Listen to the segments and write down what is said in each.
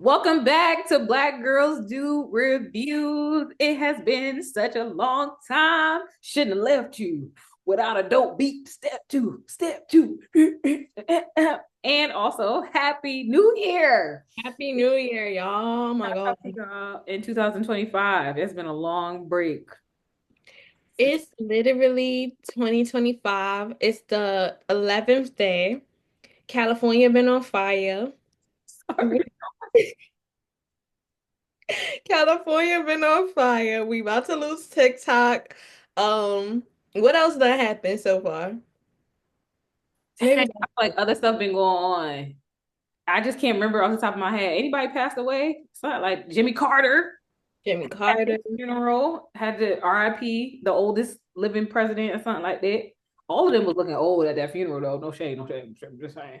Welcome back to Black Girls Do Reviews. It has been such a long time. Shouldn't have left you without a dope beat. Step two. And also, Happy New Year. Happy New Year, y'all. Oh my God. In 2025. It's been a long break. It's literally 2025. It's the 11th day. California been on fire. Sorry. California been on fire. We about to lose TikTok. What else that happened so far? Dang, I Maybe feel like other stuff been going on. I just can't remember off the top of my head. Anybody passed away? It's not like Jimmy Carter. Jimmy At Carter. his funeral, had the RIP, the oldest living president or something like that. All of them was looking old at that funeral though. No shade, no shade, no shade. I'm just saying.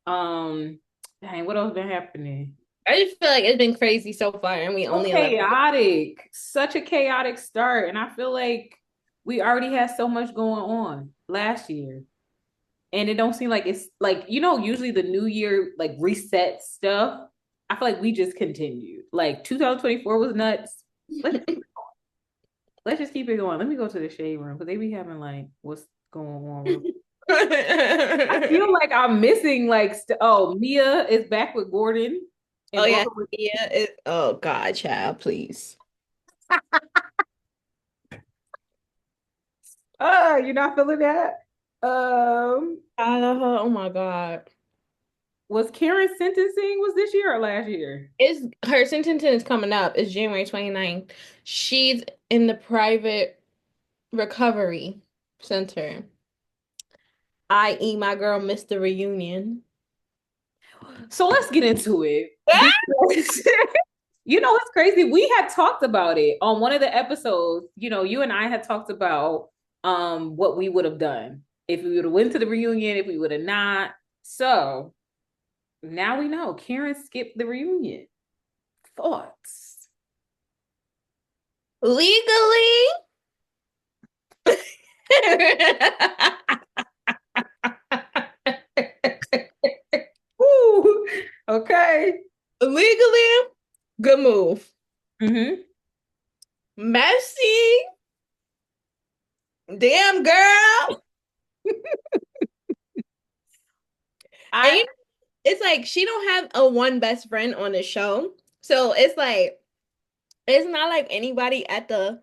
Um, dang, what else been happening? I just feel like it's been crazy so far, and we So only 11. chaotic, such a chaotic start, and I feel like we already had so much going on last year, and it don't seem like it's like usually the new year like reset stuff. I feel like we just continued. Like 2024 was nuts. Let's Let's just keep it going. Let me go to the shade room because they be having like what's going on. I feel like I'm missing like Mia is back with Gordon Oh and yeah, broke up with. yeah. Oh God, child, please. You're not feeling that. Um, Oh my God. was Karen's sentencing was this year or last year? It's her sentencing is coming up. It's January 29th. She's in the private recovery center, i.e., my girl missed the reunion. So let's get into it because it's crazy. We had talked about it on one of the episodes. You and I had talked about what we would have done if we would have went to the reunion, if we would have not. So now we know Karen skipped the reunion. Thoughts? Legally, Woo. Okay. legally, good move. Mm-hmm. Messy, damn girl. And I it's like she don't have a one best friend on the show, so it's like it's not like anybody at the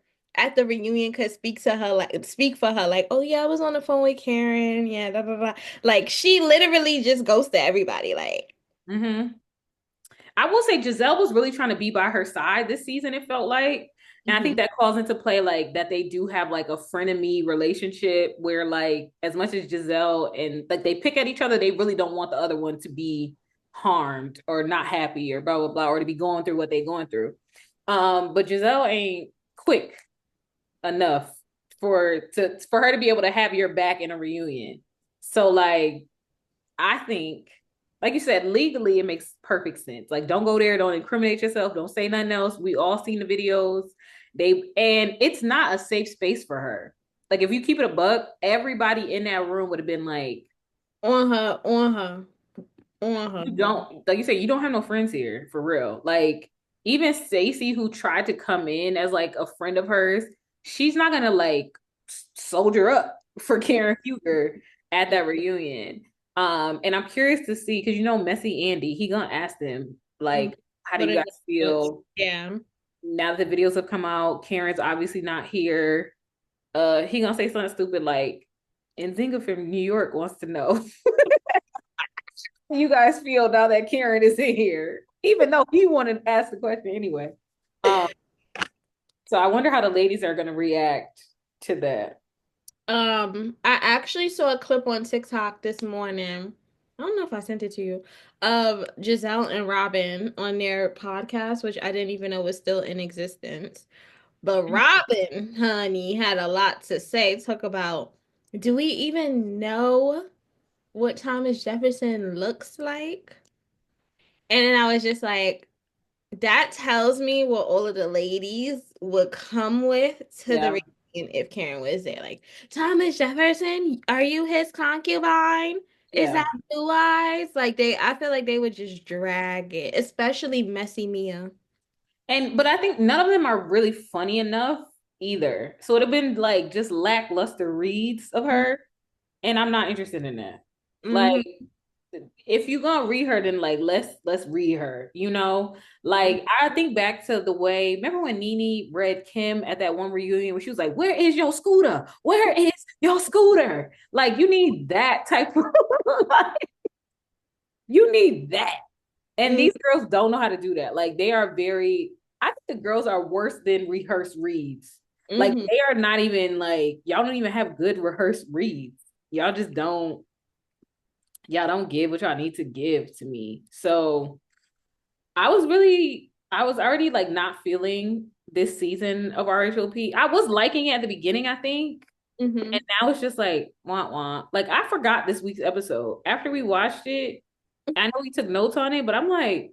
reunion could speak for her like, oh yeah, I was on the phone with Karen, yeah, blah blah blah. Like she literally just goes to everybody. Like, mm-hmm. I will say Giselle was really trying to be by her side this season, it felt like. And I think mhm. that calls into play like that they do have like a frenemy relationship where like as much as Giselle and like they pick at each other, they really don't want the other one to be harmed or not happy or blah blah blah or to be going through what they're going through. But Giselle ain't quick enough for her to be able to have your back in a reunion. So like I think, like you said, legally it makes perfect sense. Like, don't go there, don't incriminate yourself, don't say nothing else. We all seen the videos. And it's not a safe space for her. Like, if you keep it a buck, everybody in that room would have been like, On her, on her, on her. you don't, like you say, you don't have no friends here for real. Like, even Stacey, who tried to come in as like a friend of hers, she's not gonna like soldier up for Karen Huger at that reunion. And I'm curious to see because Messy Andy, he gonna ask them like, how do Put you in guys the notes. feel Yeah. now that the videos have come out? Karen's obviously not here. He gonna say something stupid like, and Zinga from New York wants to know how you guys feel now that Karen is in here, even though he wanted to ask the question anyway. Um, so I wonder how the ladies are gonna react to that. I actually saw a clip on TikTok this morning. I don't know if I sent it to you, of Giselle and Robin on their podcast, which I didn't even know was still in existence. But Robin, honey, had a lot to say. Talk about, do we even know what Thomas Jefferson looks like? And then I was just like, that tells me what all of the ladies would come with to the Yeah. reunion if Karen was there. Like, Thomas Jefferson, are you his concubine? Is Yeah. that Blue Eyes? Like I feel like they would just drag it, especially Messy Mia. But I think none of them are really funny enough either. So it'd have been like just lackluster reads of her, and I'm not interested in that. Like Mm-hmm. if you're gonna read her, then like let's read her, you know? Like I think back to the way, remember when Nene read Kim at that one reunion where she was like, "Where is your scooter? Where is your scooter?" Like you need that type of like you need that. And these girls don't know how to do that. Like they are very, I think the girls are worse than rehearsed reads. Like Mm-hmm. they are not even like, y'all don't even have good rehearsed reads. Y'all just don't, y'all don't give what y'all need to give to me. So I was already like not feeling this season of RHOP. I was liking it at the beginning, I think. Mm-hmm. And now it's just like, wah wah. Like I forgot this week's episode. After we watched it, I know we took notes on it, but I'm like,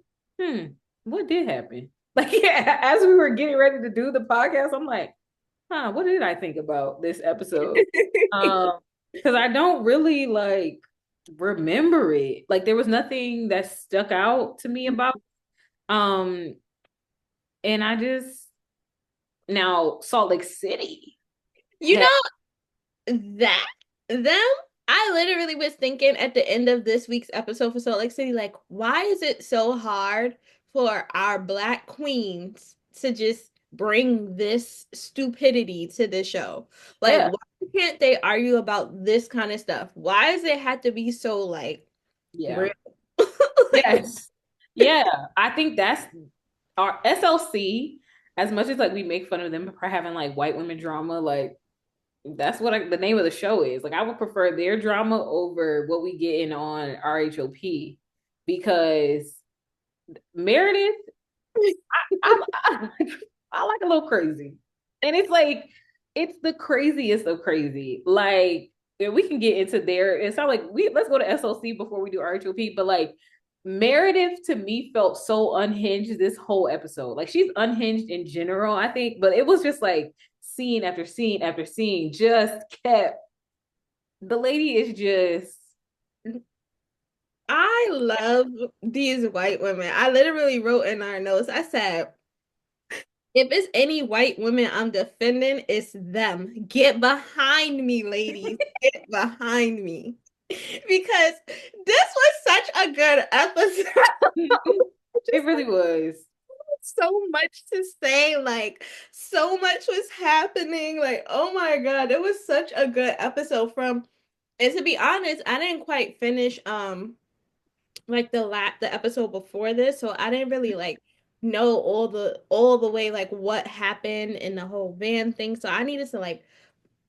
what did happen? Like, yeah, as we were getting ready to do the podcast, I'm like, what did I think about this episode? Um, because I don't really like remember it. Like there was nothing that stuck out to me about um and I just now Salt Lake City You had that them I literally was thinking at the end of this week's episode for Salt Lake City, like, why is it so hard for our black queens to just bring this stupidity to the show? Like, yeah, why can't they argue about this kind of stuff? Why does it have to be so like yeah. real? Like, Yes. Yeah. I think that's our SLC, as much as like we make fun of them for having like white women drama, like that's what the name of the show is. Like I would prefer their drama over what we get in on RHOP because Meredith, I, I like a little crazy. And it's like it's the craziest of crazy. Like we can get into there. It's not like we let's go to SLC before we do RHOP, but like Meredith to me felt so unhinged this whole episode. Like she's unhinged in general, I think, but it was just like scene after scene after scene just kept the lady is just I love these white women. I literally wrote in our notes, I said, if it's any white women I'm defending, it's them. Get behind me, ladies. Get behind me. Because this was such a good episode. it Just really was. so much to say. Like, so much was happening. Like, oh my God, it was such a good episode from, and to be honest, I didn't quite finish like the episode before this, so I didn't really like know all the way like what happened in the whole van thing. So I needed to like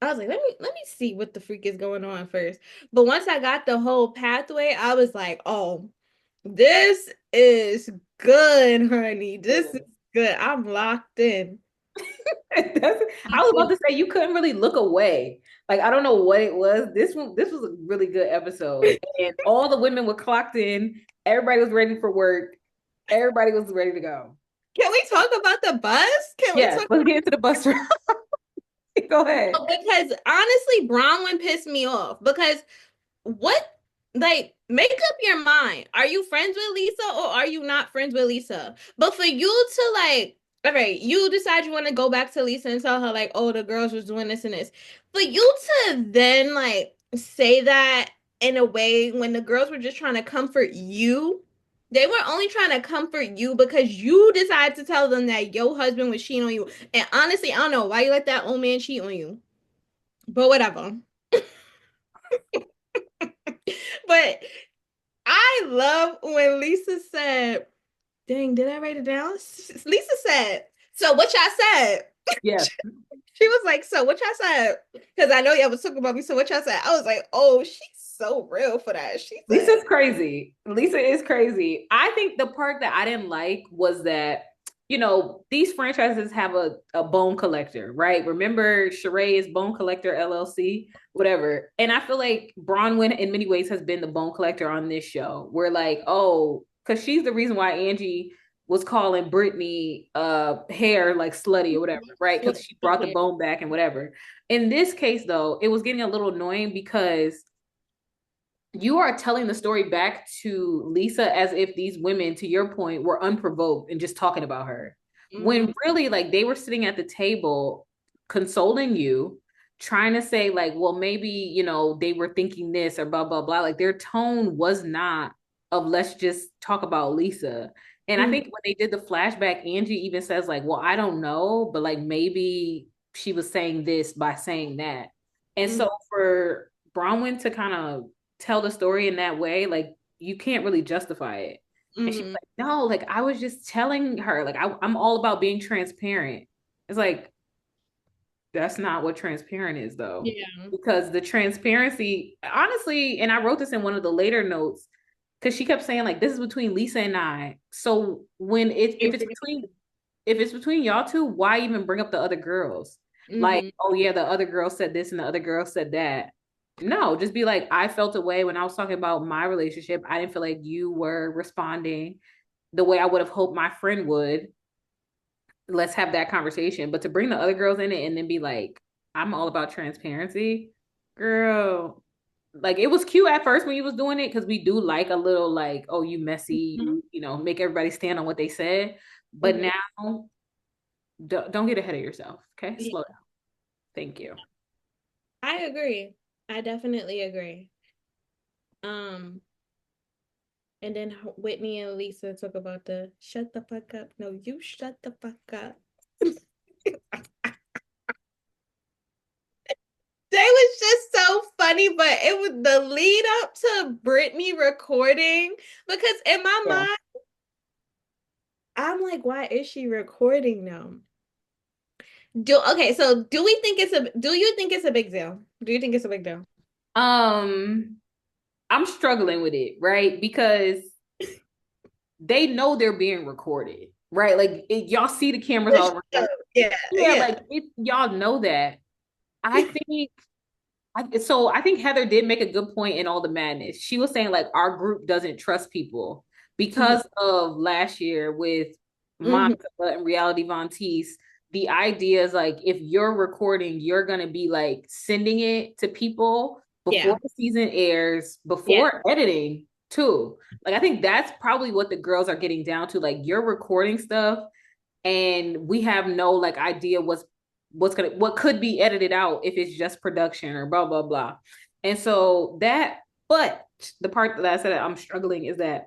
I was like, let me see what the freak is going on first. But once I got the whole pathway, I was like, oh, this is good, honey. This is good. I'm locked in. I was about to say you couldn't really look away. Like I don't know what it was. This was a really good episode, and all the women were clocked in. Everybody was ready for work. Everybody was ready to go. Can we talk about the bus? Can we Yes, talk let's get into the bus ride. Go ahead. because honestly, Bronwyn pissed me off because what like make up your mind. Are you friends with Lisa or are you not friends with Lisa? But for you to like, all right, you decide you want to go back to Lisa and tell her like, oh, the girls was doing this and this. For you to then like say that in a way when the girls were just trying to comfort you, they were only trying to comfort you because you decided to tell them that your husband was cheating on you. And honestly, I don't know why you let that old man cheat on you. But whatever. But I love when Lisa said, dang, did I write it down? Lisa said, so what y'all said? Yes, She was like, so what y'all said? Because I know y'all was talking about me. So what y'all said? I was like, oh, she's so real for that. She said, Lisa's crazy. Lisa is crazy. I think the part that I didn't like was that, you know, these franchises have a bone collector, right? Remember, Sheree is Bone Collector LLC, whatever. And I feel like Bronwyn, in many ways, has been the bone collector on this show. We're like, oh, because she's the reason why Angie was calling Brittany hair like slutty or whatever, right? Because she brought the bone back and whatever. In this case, though, it was getting a little annoying because you are telling the story back to Lisa as if these women, to your point, were unprovoked and just talking about her. When Hmm. really, like, they were sitting at the table consoling you, trying to say, like, well, maybe, they were thinking this or blah, blah, blah. Like, their tone was not of let's just talk about Lisa. And I Hmm. think when they did the flashback, Angie even says, like, well, I don't know, but like maybe she was saying this by saying that. And Hmm. so for Bronwyn to kind of tell the story in that way, like you can't really justify it. And she's Hmm. like, no, like I was just telling her, like I'm all about being transparent. It's like that's not what transparent is though. Yeah. Because the transparency, honestly, and I wrote this in one of the later notes, because she kept saying like this is between Lisa and I. So when it if it's between y'all two, why even bring up the other girls? Like, Hmm. oh yeah, the other girl said this and the other girl said that. No, just be like, I felt a way when I was talking about my relationship. I didn't feel like you were responding the way I would have hoped my friend would. Let's have that conversation. But to bring the other girls in it and then be like, I'm all about transparency, girl. Like it was cute at first when you was doing it because we do like a little like, oh, you messy, make everybody stand on what they said. But Hmm. now don't get ahead of yourself. Okay, Yeah, slow down. Thank you. I agree. I definitely agree. Um, and then Whitney and Lisa talk about the shut the fuck up. No, you shut the fuck up. They was just so funny, but it was the lead up to Britney recording because in my Yeah. mind, I'm like, why is she recording them? So do you think it's a big deal? Do you think it's a big deal? Um, I'm struggling with it, right? Because they know they're being recorded, right? Like y'all see the cameras all around. Yeah, Yeah, yeah. like y'all know that. I think I think Heather did make a good point in all the madness. She was saying like our group doesn't trust people Mhm. because of last year with Mhm. Monica and Reality Von Teese. The idea is like if you're recording, you're gonna be like sending it to people Yeah, before the season airs, yeah, before editing too. Like I think that's probably what the girls are getting down to. Like you're recording stuff and we have no like idea what could be edited out if it's just production or blah blah blah. And so that, but the part that I said that I'm struggling is that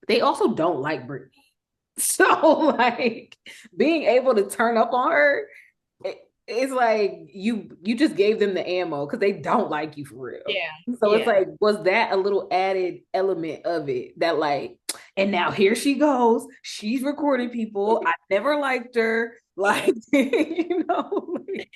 they also don't like Britney. So like being able to turn up on her, it's like you just gave them the ammo because they don't like you for real. yeah, So it's yeah. like, was that a little added element of it that like, and now here she goes, she's recording people. I never liked her, like like,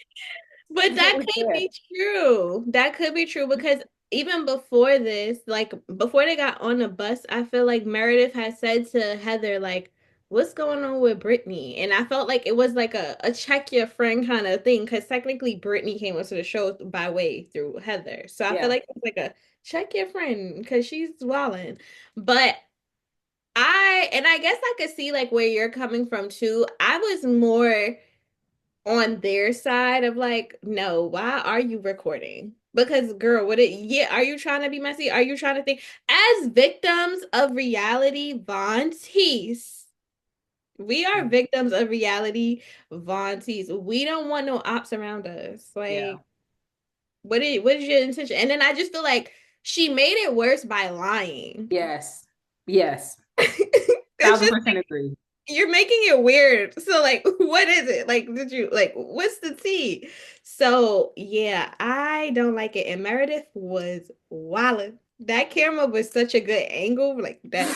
But what that was could that? be true. That could be true because even before this, like before they got on the bus, I feel like Meredith had said to Heather, like, what's going on with Brittany? And I felt like it was like a check your friend kind of thing because technically Brittany came onto the show by way through Heather. So I feel Yeah, like it was like a check your friend because she's wilding. But I guess I could see like where you're coming from too. I was more on their side of like, no, why are you recording? Because girl, are you trying to be messy? Are you trying to think as victims of reality, Von Teese? We are victims of reality, Von Teese. We don't want no ops around us. yeah, Like, what is your intention? And then I just feel like she made it worse by lying. yes, yes, It's thousand just percent agree. you're making it weird. So like what is it? Like did you like what's the tea? So yeah, I don't like it. And Meredith was wildin'. That camera was such a good angle, like that.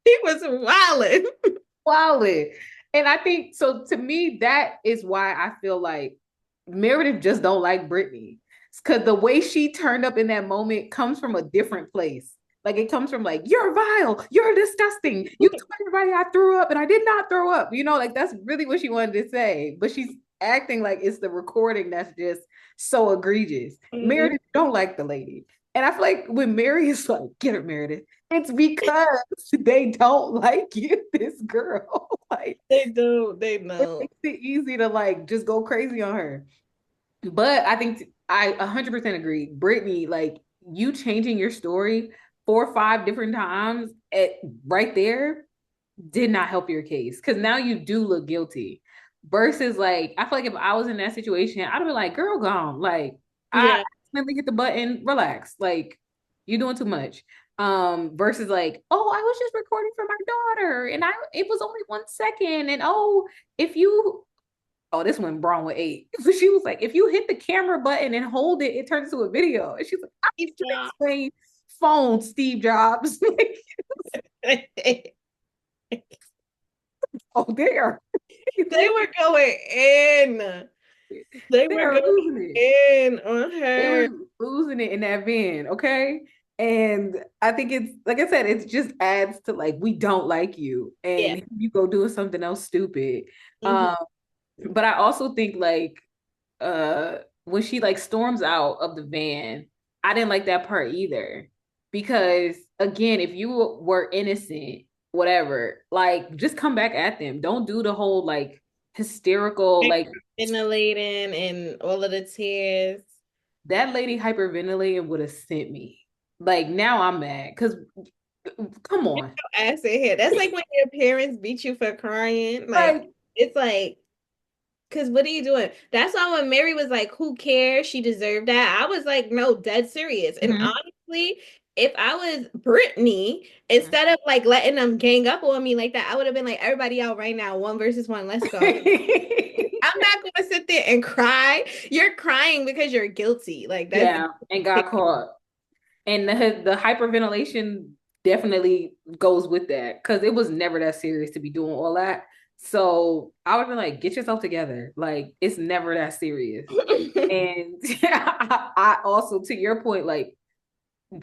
He was wildin'. Wallet. And I think so to me, that is why I feel like Meredith just don't like Brittany. Because the way she turned up in that moment comes from a different place. Like it comes from like, you're vile, you're disgusting. You told everybody I threw up and I did not throw up. Like that's really what she wanted to say. But she's acting like it's the recording that's just so egregious. Mhm. Meredith don't like the lady. And I feel like when Mary is like, get her, Meredith, it's because they don't like you, this girl. Like They do, they it know. makes it easy to like just go crazy on her. But I think I 100% agree. Brittany, like you changing your story 4 or 5 different times at right there did not help your case because now you do look guilty. Versus like, I feel like if I was in that situation, I'd be like, girl, gone. Like, I Yeah. accidentally hit the button, relax. Like, you're doing too much. Versus like, oh, I was just recording for my daughter and I it was only 1 second. And oh, if you oh, this one Braun with 8. So she was like, if you hit the camera button and hold it, it turns into a video. And she's like, I need you to Yeah. explain phone, Steve Jobs. Oh, there. They were going in. They They were are going losing it. in on They were her. losing it in that van, okay? And I think it's like I said, it just adds to like we don't like you, Yeah. and you go doing something else stupid. Hmm. Um, but I also think like when she like storms out of the van, I didn't like that part either. Because again, if you were innocent, whatever, like just come back at them. Don't do the whole like hysterical, like Ventilating and all of the tears. that lady hyperventilating would have sent me. Like now I'm mad because come Get on. your ass in here. That's like when your parents beat you for crying. Like, Like, it's like, because what are you doing? That's why when Mary was like, who cares? She deserved that. I was like, no, dead serious. And mhm. honestly, if I was Brittany, instead of like letting them gang up on me like that, I would have been like, everybody out right now, one versus one, let's go. I'm not going to sit there and cry. You're crying because you're guilty. Like, that's Yeah, and got caught. And the hyperventilation definitely goes with that because it was never that serious to be doing all that. So I would be like, get yourself together. Like it's never that serious. And I also, to your point, like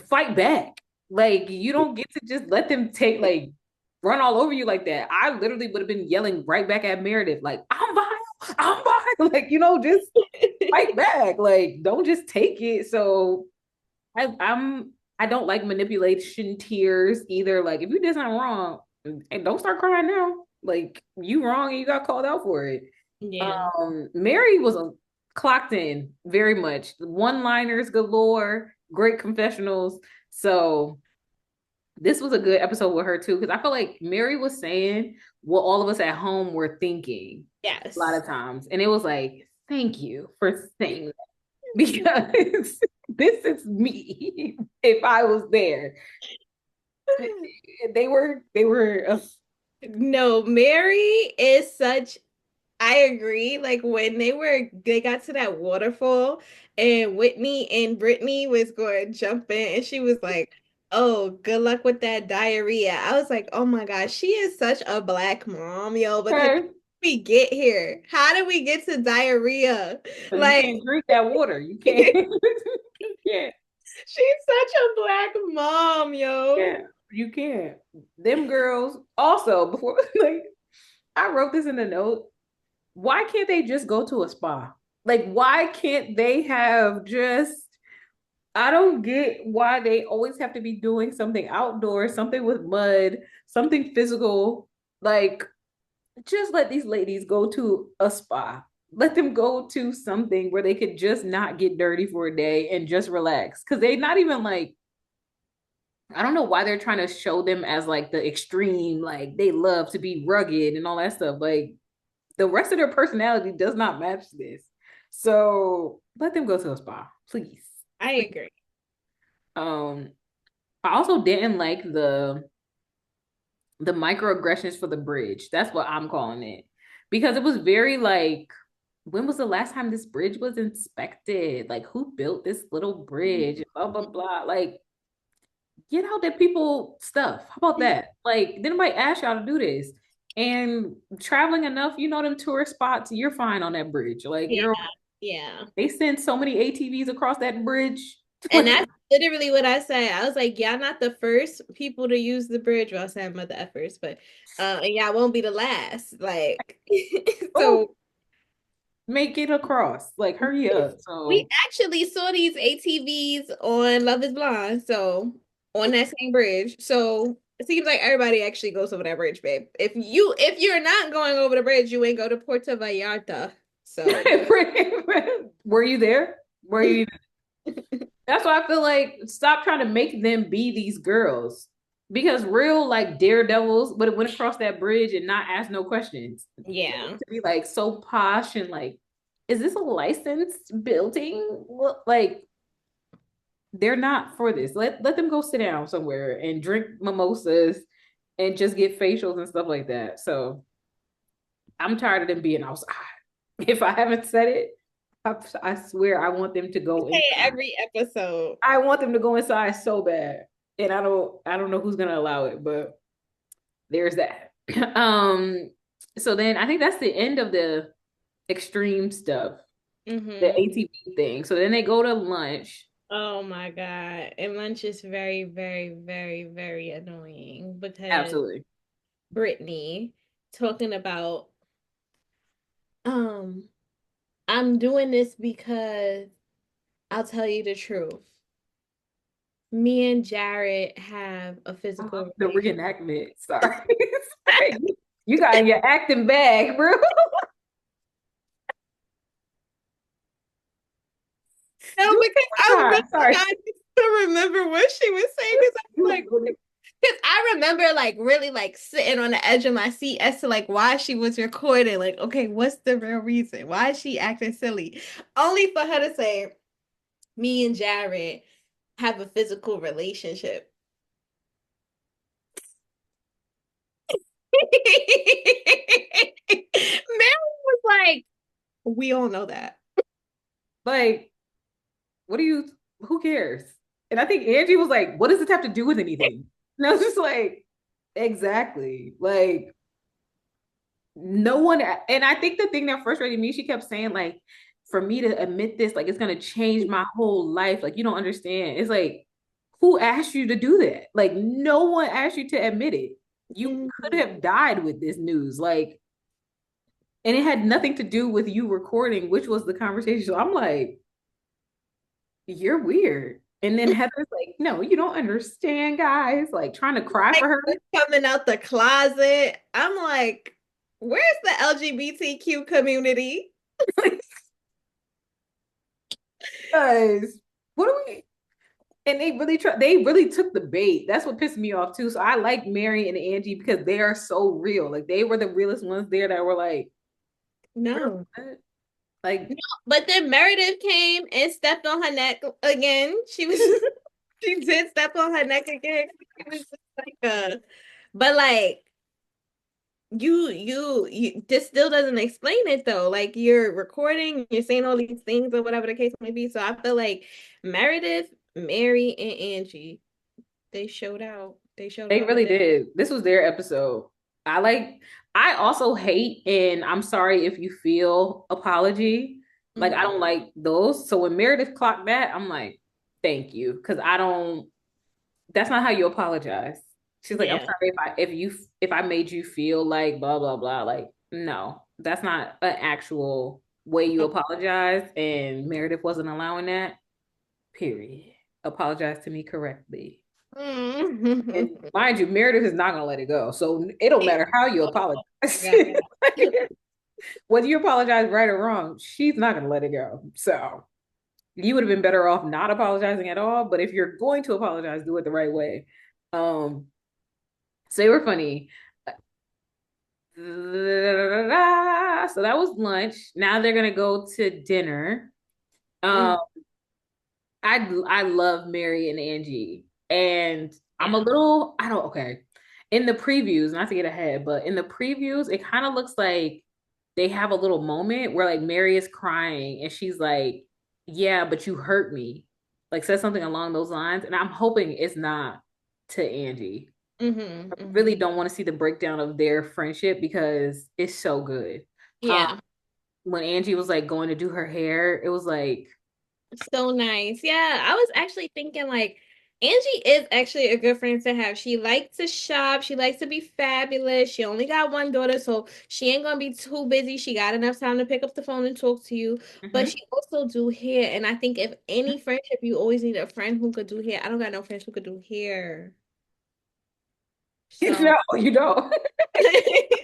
fight back. Like you don't get to just let them take like run all over you like that. I literally would have been yelling right back at Meredith, like, I'm behind, I'm behind. Like, just fight back. Like, don't just take it. So I don't like manipulation tears either. Like if you did something wrong, and don't start crying now. Like you wrong and you got called out for it. yeah. Mary was clocked in very much. One-liners galore, great confessionals. So this was a good episode with her too, because I feel like Mary was saying what all of us at home were thinking a lot Yes. of times. And it was like, thank you for saying that because this is me if I was there. They were No, Mary is such I agree. Like when they got to that waterfall and Whitney and Brittany was going to jump in and she was like, "Oh, good luck with that diarrhea." I was like, "Oh my gosh, she is such a black mom, yo, because okay. we get here. How did we get to diarrhea? Because you Like can't drink that water. You can't. You can't. she's such a black mom, yo." Yeah, you can't. Them girls also before like I wrote this in the note. Why can't they just go to a spa? Like, why can't they have just I don't get why they always have to be doing something outdoors, something with mud, something physical. Like, just let these ladies go to a spa. Let them go to something where they could just not get dirty for a day and just relax. Cause they not even like, I don't know why they're trying to show them as like the extreme, like they love to be rugged and all that stuff. Like the rest of their personality does not match this. So let them go to a spa, please. I Please. agree. Um, I also didn't like the microaggressions for the bridge. That's what I'm calling it. Because it was very like, when was the last time this bridge was inspected? Like, who built this little bridge? Blah, blah, blah. Like, get out that people stuff. How about that? Like, didn't nobody ask y'all to do this? And traveling enough, them tourist spots, you're fine on that bridge. Like, Yeah. you're Yeah. they send so many ATVs across that bridge. And that's literally what I said. I was like, y'all not the first people to use the bridge. Well, I said I'm not the first, but and y'all won't be the last. Like Oh, so make it across. Like, hurry up. we So actually saw these ATVs on Love is Blind, so on that same bridge. So it seems like everybody actually goes over that bridge, babe. If you're not going over the bridge, you ain't go to Puerto Vallarta. So were you there? Where you That's why I feel like stop trying to make them be these girls. Because real like daredevils would have went across that bridge and not asked no questions. Yeah. To be like so posh and like, is this a licensed building? Like they're not for this. Let them go sit down somewhere and drink mimosas and just get facials and stuff like that. So I'm tired of them being outside. If I haven't said it, I swear I want them to go Say it inside. every episode. I want them to go inside so bad. And I don't know who's gonna allow it, but there's that. um so then I think that's the end of the extreme stuff, the Mm-hmm. ATV thing. So then they go to lunch. Oh my God. And lunch is very, very, very, very annoying because Absolutely. Brittany talking about um I'm doing this because I'll tell you the truth. Me and Jared have a physical The relationship. reenactment. Sorry. Sorry. You got in your acting bag, bro. No, Do it because one I'm really time. Sorry. trying to remember what she was saying because I'm like, because I remember like really like sitting on the edge of my seat as to like why she was recording. Like, okay, what's the real reason? Why is she acting silly? Only for her to say, me and Jared have a physical relationship. Mary was like, we all know that. Like, what do you who cares? And I think Angie was like, what does this have to do with anything? And I was just like, exactly. Like, no one, and I think the thing that frustrated me, she kept saying, like, for me to admit this, like, it's gonna change my whole life. Like, you don't understand. It's like, who asked you to do that? Like, no one asked you to admit it. You could Mhm. have died with this news. Like, and it had nothing to do with you recording, which was the conversation. So I'm like, you're weird. And then Heather's like, no, you don't understand, guys. Like trying to cry Like for her. coming out the closet. I'm like, where's the LGBTQ community? Guys, what do we and they really took the bait. That's what pissed me off too. So I like Mary and Angie because they are so real. Like they were the realest ones there that were like, girl, No. what? Like No, but then Meredith came and stepped on her neck again. She was she did step on her neck again. It was just like but like you this still doesn't explain it though. Like you're recording, you're saying all these things or whatever the case may be. So I feel like Meredith, Mary, and Angie, they showed out. They showed they out with really it. did. This was their episode. I like I also hate and I'm sorry if you feel apology. Like I Mhm. don't like those. So when Meredith clocked that, I'm like, thank you. Cause I don't that's not how you apologize. She's like, I'm Yeah. sorry if I made you feel like blah blah blah. Like, no, that's not an actual way you apologize. And Meredith wasn't allowing that. Period. Apologize to me correctly. And Mhm. mind you, Meredith is not gonna let it go. So it don't matter how you apologize. Yeah. Whether you apologize right or wrong, she's not gonna let it go. So you would have been better off not apologizing at all. But if you're going to apologize, do it the right way. Um, so they were funny. So that was lunch. Now they're gonna go to dinner. Mm, Um, I love Mary and Angie, and I'm a yeah. little I don't okay. In the previews, not to get ahead, but in the previews, it kind of looks like they have a little moment where like Mary is crying and she's like, "Yeah, but you hurt me," like says something along those lines, and I'm hoping it's not to Angie. Hmm. I really Hmm. don't want to see the breakdown of their friendship because it's so good. Um, Yeah. when Angie was like going to do her hair, it was like, So nice. Yeah. I was actually thinking like Angie is actually a good friend to have. She likes to shop. She likes to be fabulous. She only got one daughter, so she ain't gonna be too busy. She got enough time to pick up the phone and talk to you. But mhm. she also do hair. And I think if any friendship, you always need a friend who could do hair. I don't got no friends who could do hair. So No, you don't.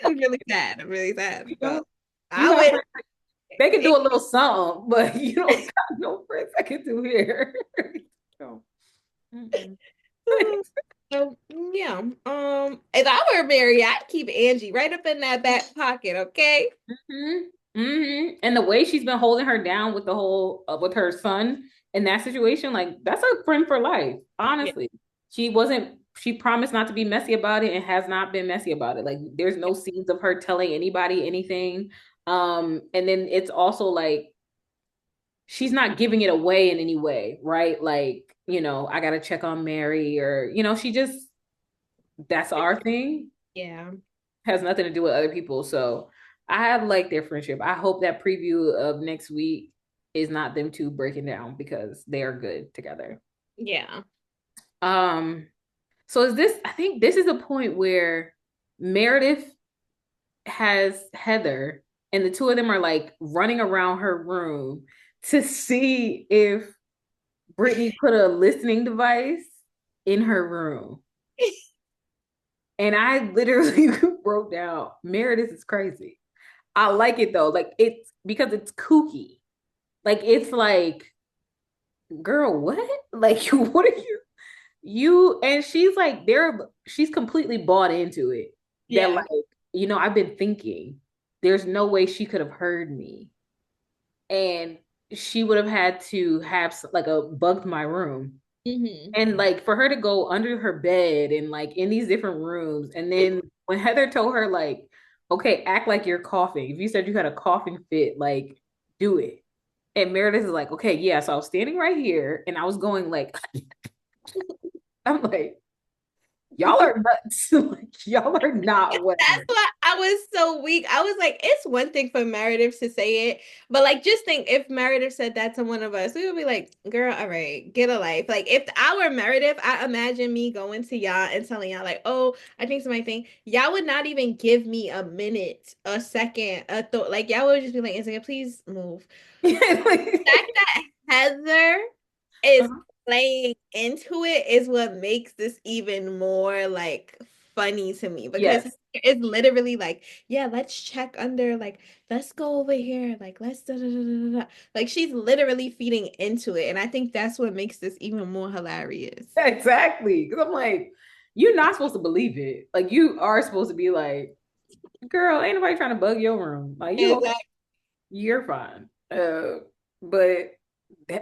I'm really sad. I'm really sad. You But don't. You I got would friends. They can do a little something, but you don't got no friends I can do here. So, mm-mm. So yeah. If I were Mary, I'd keep Angie right up in that back pocket, okay? And the way she's been holding her down with the whole with her son in that situation, like that's a friend for life. Yeah. Honestly, she wasn't. She promised not to be messy about it and has not been messy about it. Like there's no scenes of her telling anybody anything. And then it's also like she's not giving it away in any way, right? Like I gotta check on Mary or she just that's our thing Yeah. has nothing to do with other people. So I like their friendship. I hope that preview of next week is not them two breaking down because they are good together. Yeah. Um, so I think this is a point where Meredith has Heather and the two of them are like running around her room to see if Brittany put a listening device in her room. And I literally wrote down, Meredith is crazy. I like it though. Like it's because it's kooky. Like it's like, girl, what? Like what are you and she's like she's completely bought into it. That Yeah. like, I've been thinking there's no way she could have heard me. And she would have had to have like a bugged my room. Hmm. And like for her to go under her bed and like in these different rooms. And then when Heather told her, like, okay, act like you're coughing. If you said you had a coughing fit, like, do it. And Meredith is like, okay, yeah. So I was standing right here and I was going like, I'm like, y'all are nuts. Like, y'all are not well. That's why I was so weak. I was like, it's one thing for Meredith to say it, but like, just think if Meredith said that to one of us, we would be like, girl, all right, get a life. Like, if I were Meredith, I imagine me going to y'all and telling y'all, like, oh, I think somebody think y'all would not even give me a minute, a second, a thought. Like, y'all would just be like, Instagram, please move. Fact that Heather is Uh-huh. playing into it is what makes this even more like funny to me because Yes. it's literally like, yeah, let's check under, like, let's go over here, like, let's da, da, da, da, da. Like she's literally feeding into it. And I think that's what makes this even more hilarious. Exactly. Because I'm like, you're not supposed to believe it. Like, you are supposed to be like, girl, ain't nobody trying to bug your room. Like, Exactly. you're fine. But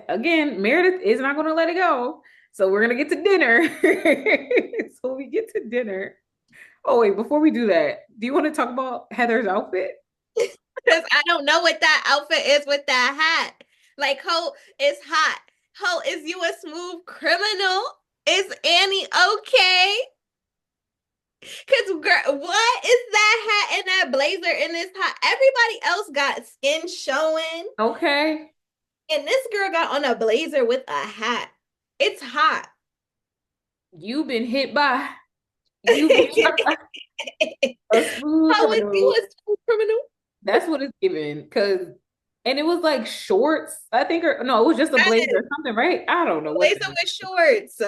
again, Meredith is not going to let it go. So we're going to get to dinner. So we get to dinner. Oh, wait, before we do that, do you want to talk about Heather's outfit? Because I don't know what that outfit is with that hat. Like, Ho is hot. Ho, is you a smooth criminal? Is Annie okay? Cause girl, what is that hat and that blazer in this hat? Everybody else got skin showing, Okay. and this girl got on a blazer with a hat. It's hot. You've been hit by, you've been a smooth How is you criminal. a smooth criminal? That's what it's given. And it was like shorts, I think, or no, it was just a blazer or something, right? I don't know what Blazer with shorts.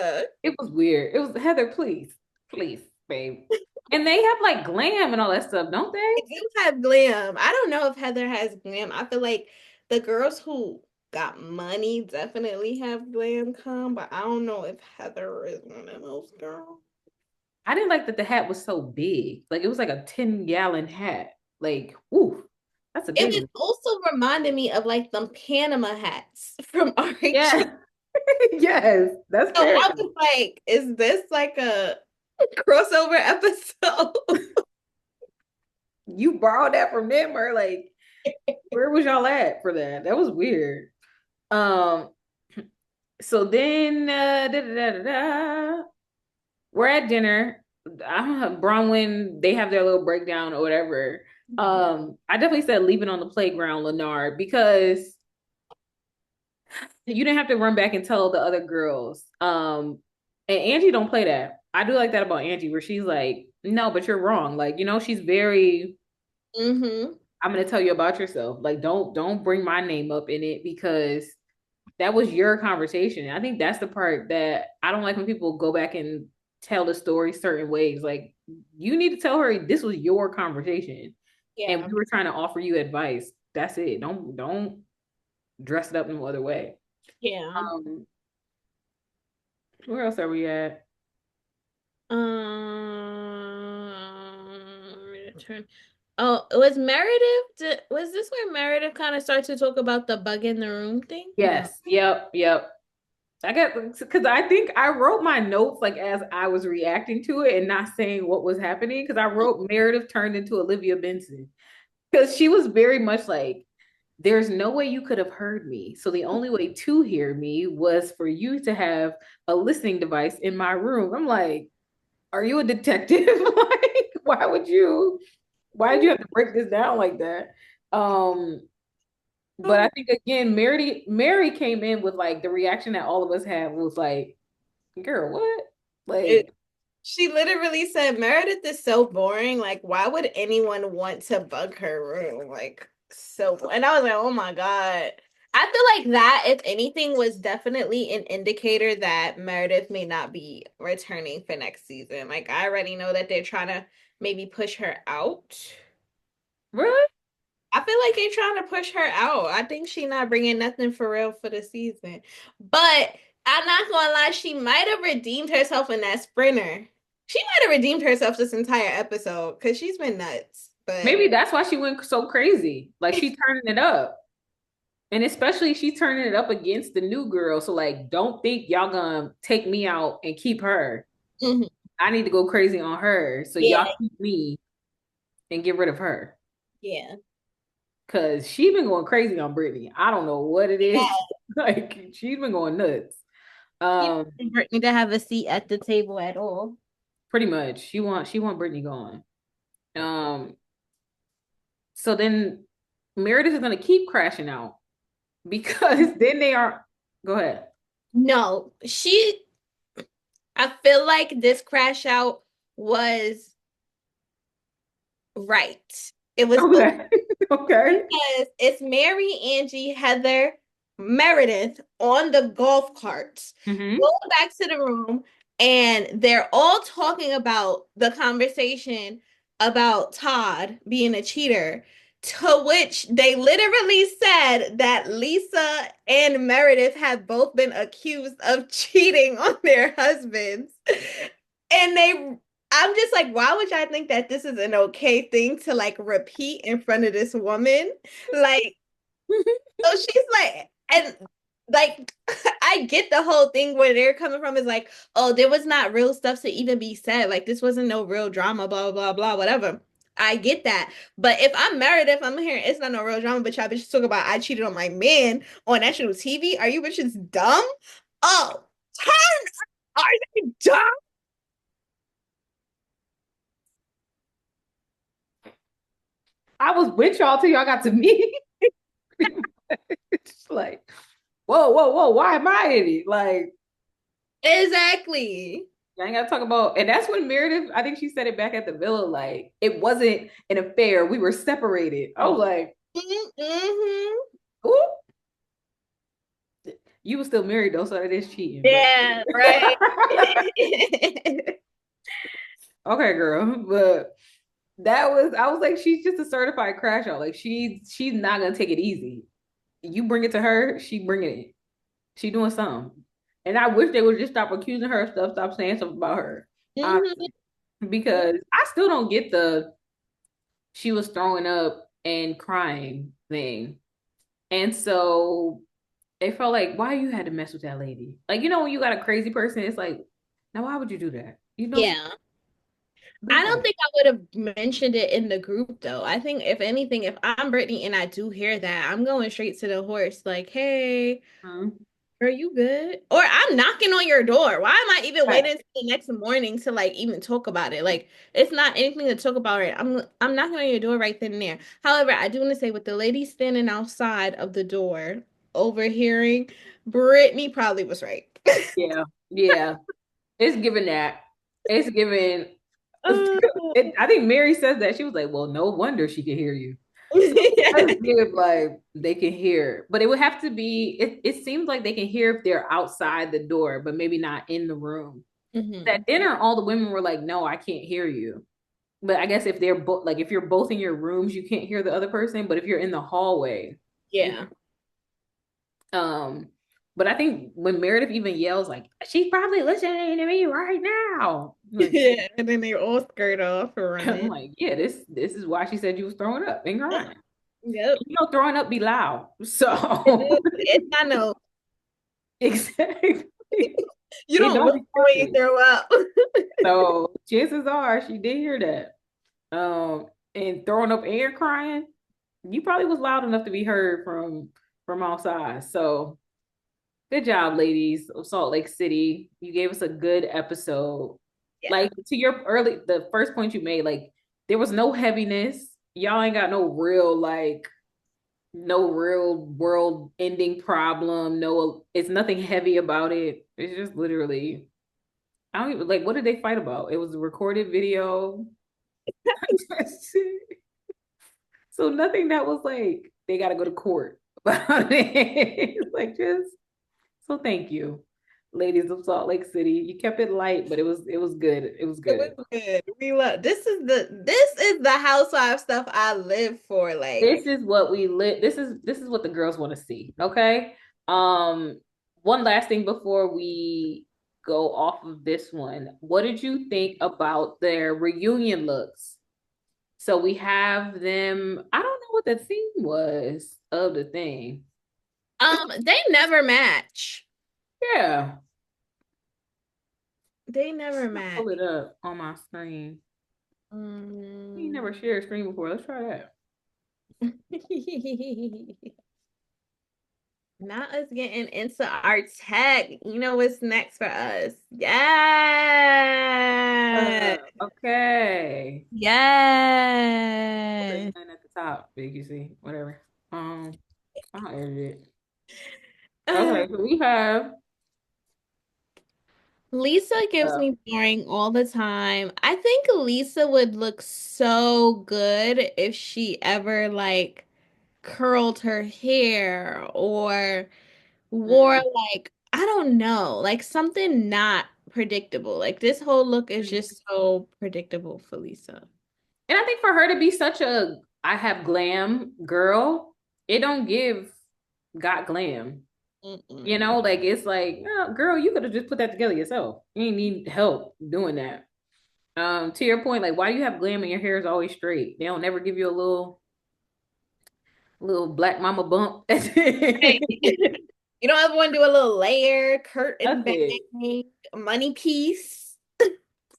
it was weird. It was Heather, please, babe. And they have like glam and all that stuff, don't they? They do have glam. I don't know if Heather has glam. I feel like the girls who got money definitely have glam come, but I don't know if Heather is one of those girls. I didn't like that the hat was so big. Like it was like a 10-gallon hat. Like, ooh, that's a It big was one. also reminding me of like them Panama hats from RH. Yeah. Yes, that's So fair. I was like, is this like a crossover episode? You borrowed that from them or like where was y'all at for that? That was weird. Um, so then da, da, da, da, da. We're at dinner. Bronwyn, they have their little breakdown or whatever. I definitely said leave it on the playground, Leonard, because you didn't have to run back and tell the other girls. And Angie don't play that. I do like that about Angie, where she's like, no, but you're wrong. Like, she's very, Mm-hmm. I'm gonna tell you about yourself. Like, don't bring my name up in it because that was your conversation. I think that's the part that I don't like when people go back and tell the story certain ways. Like, you need to tell her this was your conversation and Yeah. we were trying to offer you advice. that's it. Don't dress it up no other way. Yeah. Um, where else are we at? Return. Oh, was was this where Meredith kind of started to talk about the bug in the room thing? No. Yes. Yep. Yep. I got because I think I wrote my notes like as I was reacting to it and not saying what was happening because I wrote Meredith turned into Olivia Benson because she was very much like, there's no way you could have heard me. So the only way to hear me was for you to have a listening device in my room. I'm like, are you a detective? Like, why did you have to break this down like that? Um, but I think again, Mary came in with like the reaction that all of us had was like, girl, what? It, Like, she literally said Meredith is so boring. Like, why would anyone want to bug her room? Like, and I was like, oh my God. I feel like that, if anything, was definitely an indicator that Meredith may not be returning for next season. Like, I already know that they're trying to maybe push her out. really? I feel like they're trying to push her out. I think she not bringing nothing for real for the season. But I'm not gonna lie, she might have redeemed herself in that sprinter. She might have redeemed herself this entire episode because she's been nuts. But Maybe that's why she went so crazy. Like she turning it up. And especially she's turning it up against the new girl. So like, don't think y'all gonna take me out and keep her. mhm. I need to go crazy on her. So Yeah, y'all keep me and get rid of her. yeah. Cause she been going crazy on Brittany. I don't know what it is. Yeah. Like she's been going nuts. She Um, didn't want Brittany to have a seat at the table at all. pretty much. She want Brittany going. Um, so then Meredith is gonna keep crashing out because then they are go ahead. No, I feel like this crash out was right. It was Okay. Okay. because it's Mary, Angie, Heather, Meredith on the golf carts. Hmm. Going back to the room, and they're all talking about the conversation about Todd being a cheater. To which they literally said that Lisa and Meredith have both been accused of cheating on their husbands. And I'm just like, why would y'all think that this is an okay thing to like repeat in front of this woman? Like, so she's like, and like, I get the whole thing where they're coming from is like, oh, there was not real stuff to even be said. Like, this wasn't no real drama, blah, blah, blah, whatever. I get that. But if I'm married, if I'm hearing it's not no real drama, but y'all bitches talk about I cheated on my man on national TV, are you bitches dumb? Oh, turn! Are they dumb? I was with y'all till y'all got to me. It's like, whoa, whoa, whoa, why am I in it? Like, Exactly. I ain't gotta talk about, and that's when Meredith, I think she said it back at the villa, like, it wasn't an affair. We were separated. I was like, Mm-hmm. ooh, you were still married though, so that is cheating. But Yeah, right. okay, girl. But I was like, she's just a certified crash out. Like she's not gonna take it easy. You bring it to her, she bringing it. She doing something. And I wish they would just stop accusing her of stuff, stop saying something about her. Mhm. Honestly. Because I still don't get the she was throwing up and crying thing. And so it felt like, why you had to mess with that lady? Like, when you got a crazy person, it's like, now why would you do that? She, Yeah. but I it's don't like, think I would have mentioned it in the group though. I think if anything, if I'm Brittany and I do hear that, I'm going straight to the horse. Like, hey, huh? are you good? Or I'm knocking on your door. Why am I even Right. waiting until the next morning to like even talk about it? Like, it's not anything to talk about. Right? I'm knocking on your door right then and there. However, I do want to say with the lady standing outside of the door, overhearing, Brittany probably was right. Yeah. Yeah. It's given that. It's given. Oh. I think Mary says that. She was like, well, no wonder she could hear you. So Yeah. let's give like they can hear. But it would have to be, it seems like they can hear if they're outside the door, but maybe not in the room. Mhm. At dinner, all the women were like, no, I can't hear you. But I guess if they're both like if you're both in your rooms, you can't hear the other person. But if you're in the hallway, you Yeah. um. But I think when Meredith even yells like she's probably listening to me right now, like Yeah, and then they all skirt off and I'm running. like, yeah, this is why she said you was throwing up and crying. Yep. You know, throwing up be loud. It So is. It's kind of exactly, you it don't don't look be when you quiet. throw up. So chances are she did hear that. And throwing up and crying, you probably was loud enough to be heard from outside. So good job, ladies of Salt Lake City. You gave us a good episode. Yeah. Like to your early the first point you made, like there was no heaviness. Y'all ain't got no real world ending problem. No, it's nothing heavy about it. It's just literally I don't even like what did they fight about? It was a recorded video. So nothing that was like they got to go to court about it. Like just so thank you, ladies of Salt Lake City. You kept it light, but it was good. It was It good. was good. We love this is the housewife stuff I live for. Like, This is what we lit. This is what the girls want to see. Okay. Um, one last thing before we go off of this one. What did you think about their reunion looks? So we have them. I don't know what the theme was of the thing. they never match. Yeah. They never I'll match. pull it up on my screen. You never Mm. shared a screen before. Let's try that. Not us getting into our tech. You know what's next for us? Yeah. Okay. Okay, Yes. and at the top, big you see, whatever. I'll edit it. Uh, Okay, so we have Lisa gives uh me boring all the time. I think Lisa would look so good if she ever like curled her hair or wore mm, like I don't know, like something not predictable. Like this whole look is mm. just so predictable for Lisa. And I think for her to be such a I have glam girl, it don't give got glam. You Mm-mm. know, like it's like, oh, girl, you could have just put that together yourself. You ain't need help doing that. To your point, like why you have glam and your hair is always straight? They don't never give you a little black mama bump. Right. You don't ever want to do a little layer, curtain Nothing. bang, money piece.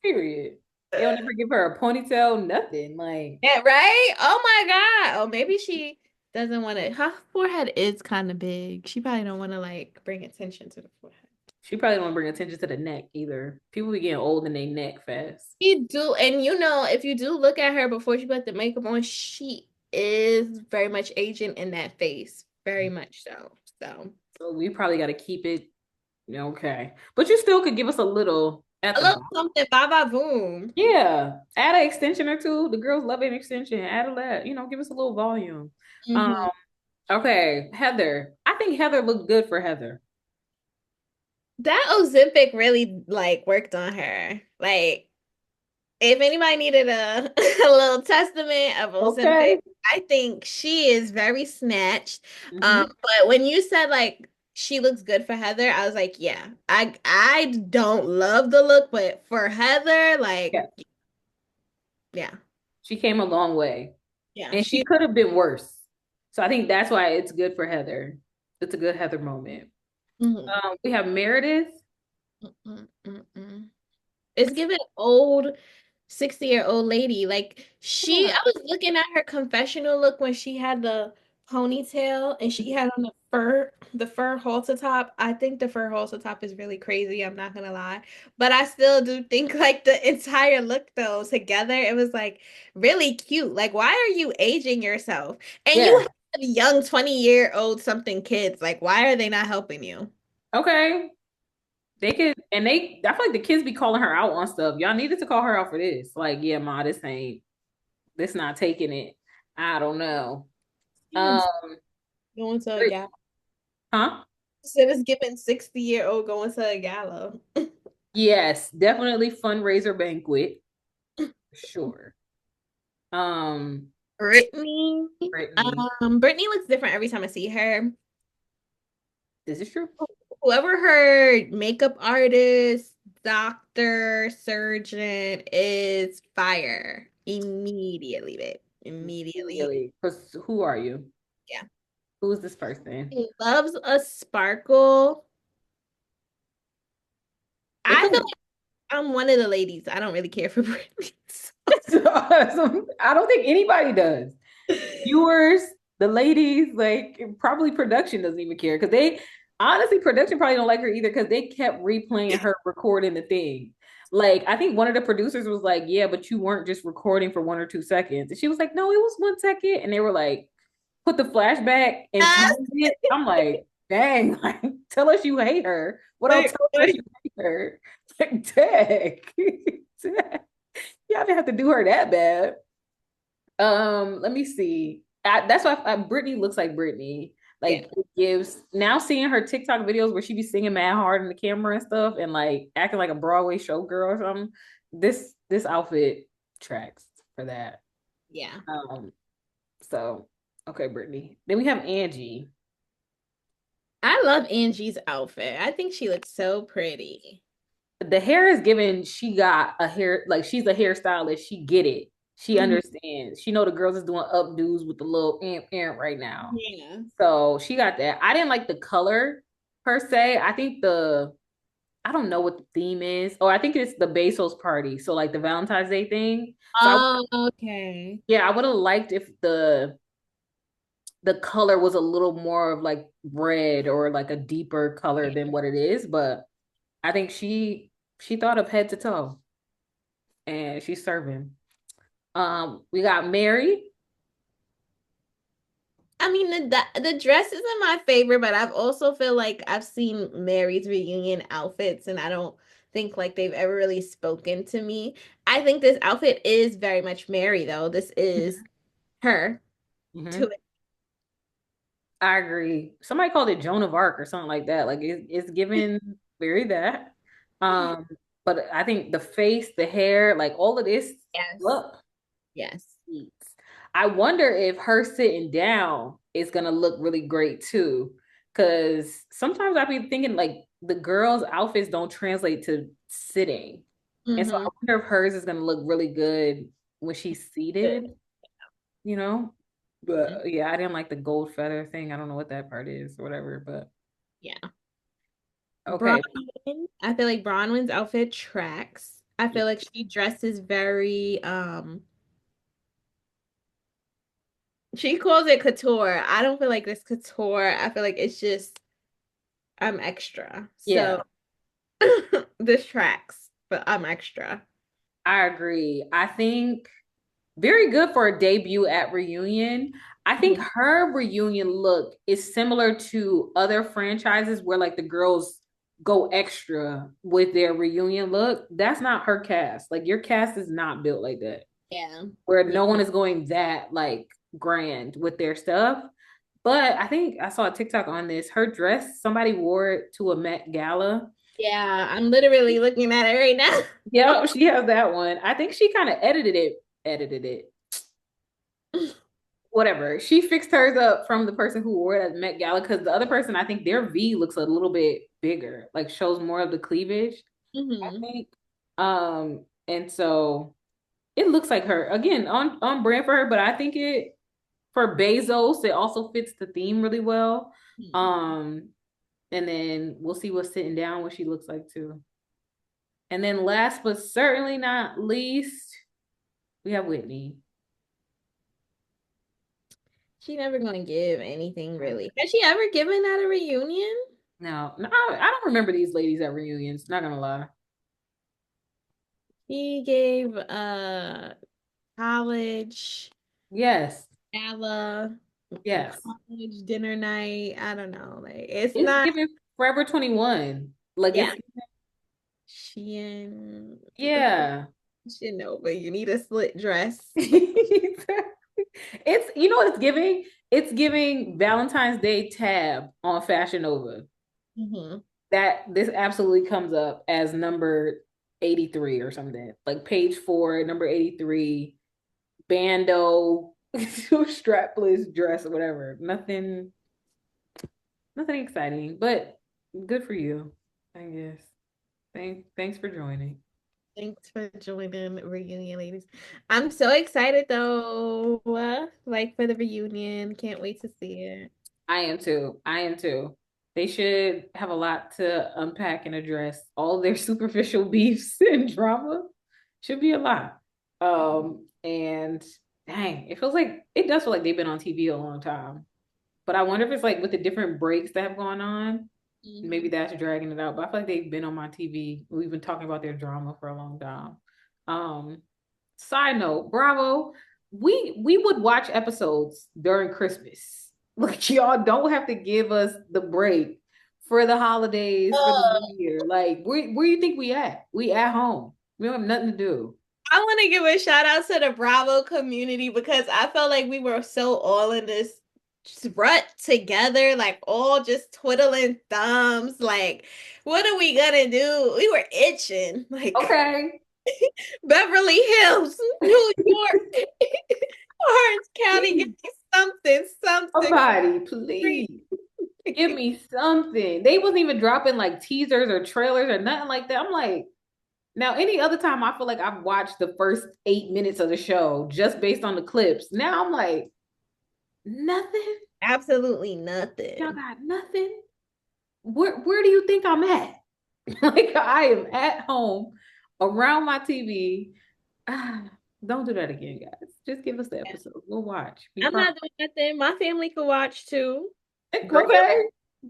Period. They don't ever give her a ponytail, nothing. Like Yeah, right? Oh my God. Oh, maybe she doesn't want to. Her forehead is kind of big. She probably don't want to like bring attention to the forehead. she probably don't bring attention to the neck either. People be getting old in their neck fast. She do, and you know, if you do look at her before she put the makeup on, she is very much aging in that face. Very much so. So So we probably got to keep it okay. But you still could give us a little at a the little bottom. something, ba ba boom. Yeah. Add an extension or two. The girls love an extension. Add a let, give us a little volume. Um, Hmm. okay, Heather. I think Heather looked good for Heather. That Ozempic really like worked on her. Like, if anybody needed a, a little testament of Ozempic, Okay. I think she is very snatched. Mm-hmm. But when you said like she looks good for Heather, I was like, yeah, I don't love the look, but for Heather, like, Yeah. yeah, She came a long way. yeah, And she she. could have been worse. So I think that's why it's good for Heather. It's a good Heather moment. Mhm. We have Meredith. Mm, mm, mm. It's giving old 60-year-old lady. Like I Yeah. was looking at her confessional look when she had the ponytail and she had on the fur halter top. I think the fur halter top is really crazy, I'm not gonna lie. But I still do think like the entire look though, together, it was like really cute. Like, why are you aging yourself? And you Yeah. have young 20-year-old something kids. Like, why are they not helping you? Okay. They could, and I feel like the kids be calling her out on stuff. Y'all needed to call her out for this. Like, yeah, ma, this not taking it. I don't know. Even Um, going to a great. gala. Huh? Said it's giving 60-year-old going to a gala. Yes, definitely fundraiser banquet. Sure. Um, Brittany. Brittany. Brittany looks different every time I see her. This is true. Whoever her makeup artist, doctor, surgeon is fire. Immediately, babe. Immediately. Immediately. Because who are you? Yeah. Who's this person? He loves a sparkle. It I could feel like I'm one of the ladies. I don't really care for Britney. I don't think anybody does. Viewers, the ladies, like probably production doesn't even care because they honestly production probably don't like her either because they kept replaying her recording the thing. Like I think one of the producers was like, "Yeah, but you weren't just recording for 1 or 2 seconds," and she was like, "No, it was 1 second," and they were like, "Put the flashback and Yes. time it." I'm like, "Dang, like tell us you hate her. What else? Like, Tell us like, you hate her." Like, dang, dang. Y'all didn't have to do her that bad. Let me see. That's why Britney looks like Britney. yeah. Like it gives now seeing her TikTok videos where she be singing mad hard in the camera and stuff and like acting like a Broadway showgirl or something. This outfit tracks for that. Yeah. Um, so okay, Britney. Then we have Angie. I love Angie's outfit. I think she looks so pretty. The hair is given. She got a hair like she's a hairstylist. She get it. She Mhm. understands. She know the girls is doing updos with the little amp right now. Yeah. So she got that. I didn't like the color per se. I think I don't know what the theme is. Oh, I think it's the Bezos party. So like the Valentine's Day thing. So Oh, okay. yeah, I would have liked if the color was a little more of like red or like a deeper color than what it is. But I think she thought of head to toe and she's serving. We got Mary. I mean, the dress isn't my favorite, but I've also feel like I've seen Mary's reunion outfits, and I don't think like they've ever really spoken to me. I think this outfit is very much Mary, though. This is her to Mhm. it. I agree. Somebody called it Joan of Arc or something like that. Like it's given very that. Um, but I think the face, the hair, like all of this, Yes. look, Yes. eats. I wonder if her sitting down is gonna look really great too. Cause sometimes I be thinking like the girls' outfits don't translate to sitting. And so I Mm-hmm. wonder if hers is gonna look really good when she's seated, you know? But yeah, I didn't like the gold feather thing. I don't know what that part is or whatever, but Yeah. okay. Bronwyn, I feel like Bronwyn's outfit tracks. I feel like she dresses very she calls it couture. I don't feel like this couture. I feel like it's just I'm extra. Yeah, So this tracks, but I'm extra. I agree. I think very good for a debut at reunion. I think Mhm. her reunion look is similar to other franchises where like the girls go extra with their reunion look. That's not her cast. Like your cast is not built like that. Yeah. Where Yeah. no one is going that like grand with their stuff. But I think I saw a TikTok on this. Her dress, somebody wore it to a Met Gala. Yeah, I'm literally looking at it right now. Yep, she has that one. I think she kind of edited it, whatever. She fixed hers up from the person who wore it at Met Gala because the other person, I think their V looks a little bit bigger, like shows more of the cleavage, I Hmm. think. And so it looks like her again on brand for her, but I think it for Bezos, it also fits the theme really well. Um, and then we'll see what's sitting down, what she looks like too. And then last but certainly not least, we have Whitney. She never gonna give anything really. Has she ever given at a reunion? No, no, I don't remember these ladies at reunions, not gonna lie. She gave college Yes, gala, yes. college dinner night. I don't know. Like it's It's not. giving Forever 21. Like Yeah. it's She and yeah. she know, but you need a slit dress. It's you know what it's giving? It's giving Valentine's Day tab on Fashion Nova. Hmm. That this absolutely comes up as number 83 or something. Like page 4, number 83. bandeau, strapless dress or whatever. Nothing exciting, but good for you, I guess. Thanks for joining. Thanks for joining the reunion, ladies. I'm so excited though. Like for the reunion. Can't wait to see it. I am too. I am too. They should have a lot to unpack and address. All their superficial beefs and drama should be a lot. And dang, it does feel like they've been on TV a long time. But I wonder if it's like with the different breaks that have gone on, maybe Mhm. that's dragging it out. But I feel like they've been on my TV. We've been talking about their drama for a long time. Um, Side note, Bravo, we would watch episodes during Christmas. Like y'all don't have to give us the break for the holidays, for the Uh, new year. Like where you think we at? We at home. We don't have nothing to do. I want to give a shout out to the Bravo community because I felt like we were so all in this rut together, like all just twiddling thumbs. Like, what are we gonna do? We were itching, like Okay. Beverly Hills, New York, Orange County. Give me something, something. Somebody, please give me something. They wasn't even dropping like teasers or trailers or nothing like that. I'm like, now any other time I feel like I've watched the first 8 minutes of the show just based on the clips. Now I'm like, nothing. Absolutely Y'all nothing. got nothing. Where do you think I'm at? Like I am at home around my TV. Ah, don't do that again, guys. Just give us the episode. We'll watch. We I'm promise. not doing nothing. My family could watch too. Grandma, Okay.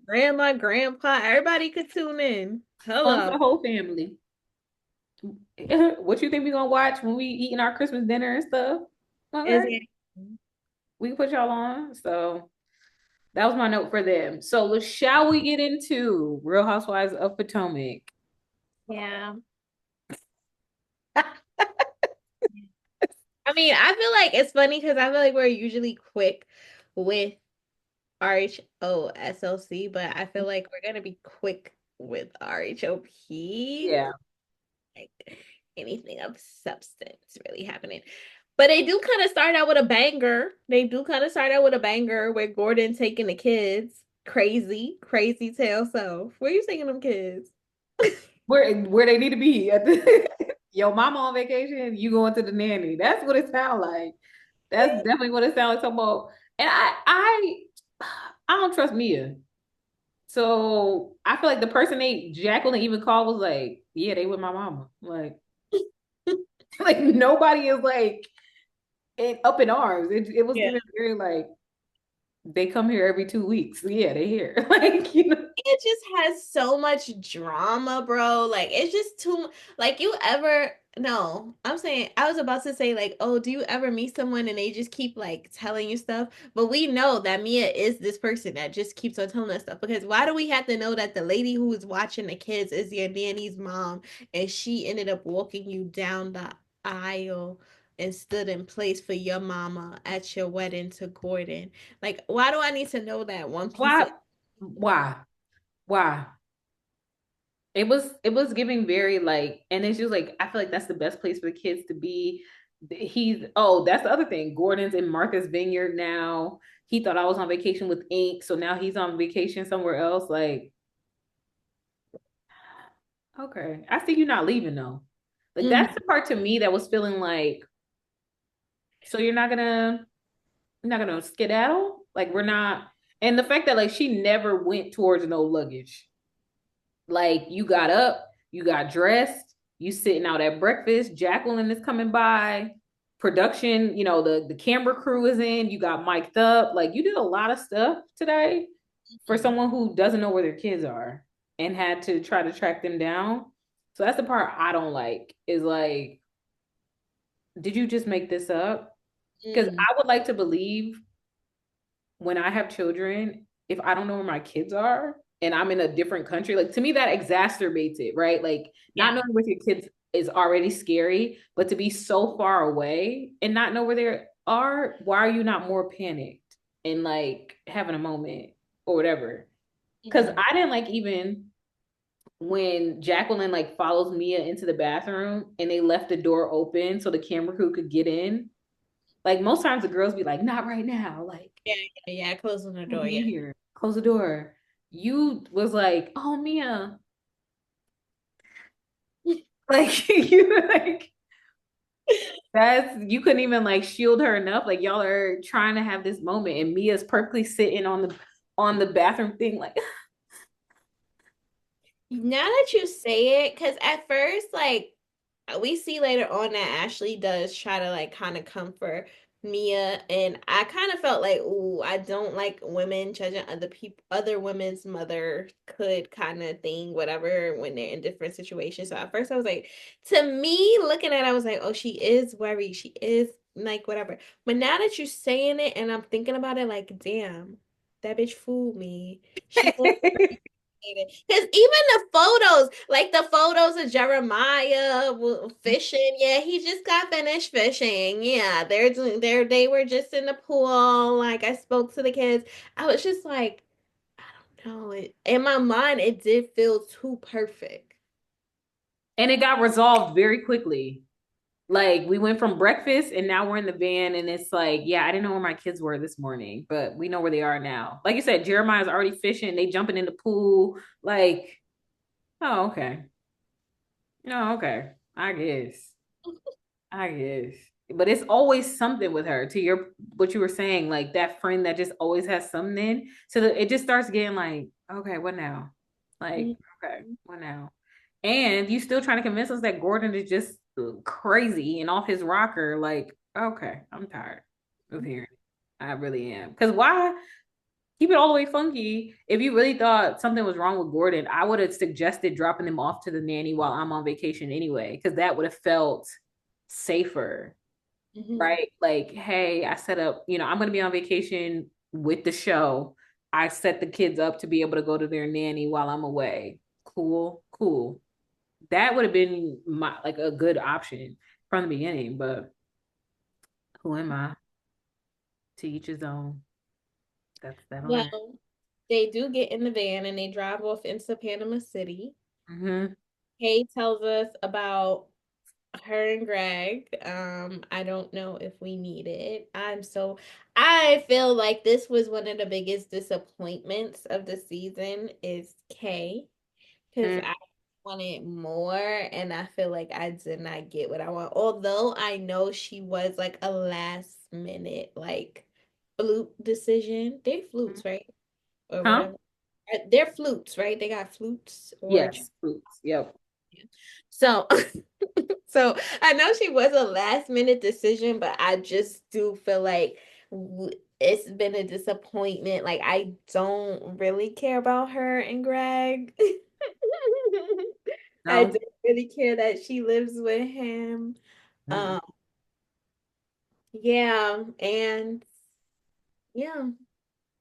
grandma, grandpa, everybody could tune in. Fun for Hello. the whole family. What you think we gonna watch when we eating our Christmas dinner and stuff? Is Okay. it? We can put y'all on. So that was my note for them. So shall we get into Real Housewives of Potomac? Yeah. I mean, I feel like it's funny because I feel like we're usually quick with RHOSLC, but I feel like we're gonna be quick with RHOP. Yeah. Like anything of substance really happening. But they do kind of start out with a banger. They do kind of start out with a banger with Gordon taking the kids. Crazy, crazy tale self. Where you taking them kids? Where they need to be at the your mama on vacation, you going to the nanny. That's what it sounds like. That's definitely what it sounds like. About. And I don't trust Mia. So I feel like the person Jacqueline even called was like, yeah, they with my mama. Like, like nobody is like up in arms. It was Yeah. giving very like they come here every 2 weeks. Yeah, they here. Like, you know. It just has so much drama, bro. Like it's just too like you ever no, I'm saying I was about to say like, oh, do you ever meet someone and they just keep like telling you stuff? But we know that Mia is this person that just keeps on telling us stuff because why do we have to know that the lady who is watching the kids is your nanny's mom and she ended up walking you down the aisle and stood in place for your mama at your wedding to Gordon? Like, why do I need to know that one piece of Why? Why? Why? It was giving very like, and it's just like I feel like that's the best place for the kids to be. That's the other thing. Gordon's in Martha's Vineyard now. He thought I was on vacation with Ink, so now he's on vacation somewhere else. Like, okay, I see you not leaving though. Like that's the part to me that was feeling like, so you're not gonna skedaddle? Like we're not, and the fact that like she never went towards no luggage. Like you got up, you got dressed, you sitting out at breakfast. Jacqueline is coming by. Production, the camera crew is in. You got mic'd up. Like you did a lot of stuff today for someone who doesn't know where their kids are and had to try to track them down. So that's the part I don't like. Is like, did you just make this up? Because Mm, I would like to believe when I have children, if I don't know where my kids are and I'm in a different country, like to me that exacerbates it, right? Like not yeah. knowing where your kids is already scary, but to be so far away and not know where they are, why are you not more panicked and like having a moment or whatever? Because Mhm. I didn't like even when Jacqueline like follows Mia into the bathroom and they left the door open so the camera crew could get in. Like most times the girls be like, not right now. Like, Yeah, yeah, yeah. Closing the don't door. be Yeah. in here. Close the door. You was like, oh Mia. Like you like that's you couldn't even like shield her enough. Like y'all are trying to have this moment and Mia's perfectly sitting on the bathroom thing, like Now that you say it, because at first, like, we see later on that Ashley does try to, like, kind of comfort Mia, and I kind of felt like, ooh, I don't like women judging other people, other women's mother could kind of thing, whatever, when they're in different situations. So at first, I was like, to me, looking at it, I was like, oh, she is worried. She is like, whatever. But now that you're saying it and I'm thinking about it, like, damn, that bitch fooled me. She because even the photos, like the photos of Jeremiah fishing, yeah, he just got finished fishing. Yeah, they were just in the pool. Like I spoke to the kids. I was just like, I don't know. In my mind, it did feel too perfect. and it got resolved very quickly. Like we went from breakfast and now we're in the van and it's like, yeah, I didn't know where my kids were this morning, but we know where they are now. Like you said, Jeremiah's already fishing, they jumping in the pool. Like, oh, okay. No, okay. I guess. I guess. But it's always something with her. To your what you were saying, like that friend that just always has something. So that it just starts getting like, okay, what now? Like, okay, Mhm. what now? And you still trying to convince us that Gordon is just crazy and off his rocker. Like, okay, I'm tired of hearing it. I really am. Because why keep it all the way funky? If you really thought something was wrong with Gordon, I would have suggested dropping him off to the nanny while I'm on vacation anyway, because that would have felt safer, Mhm. right? Like, hey, I set up, I'm going to be on vacation with the show. I set the kids up to be able to go to their nanny while I'm away. Cool, cool. That would have been my like a good option from the beginning, but who am I? To each his own. That's that on that. Well, they do get in the van and they drive off into Panama City. Mm-hmm. Kay tells us about her and Greg. I don't know if we need it. I feel like this was one of the biggest disappointments of the season is Kay because Mm-hmm. I wanted more and I feel like I did not get what I want. Although I know she was like a last minute like flute decision. They're flutes, right? Or Huh? whatever. They're flutes, right? They got flutes or Yes, fruits. Yep. so so I know she was a last minute decision, but I just do feel like it's been a disappointment. Like I don't really care about her and Greg. I No. don't really care that she lives with him. Mm-mm. Um, yeah, and yeah.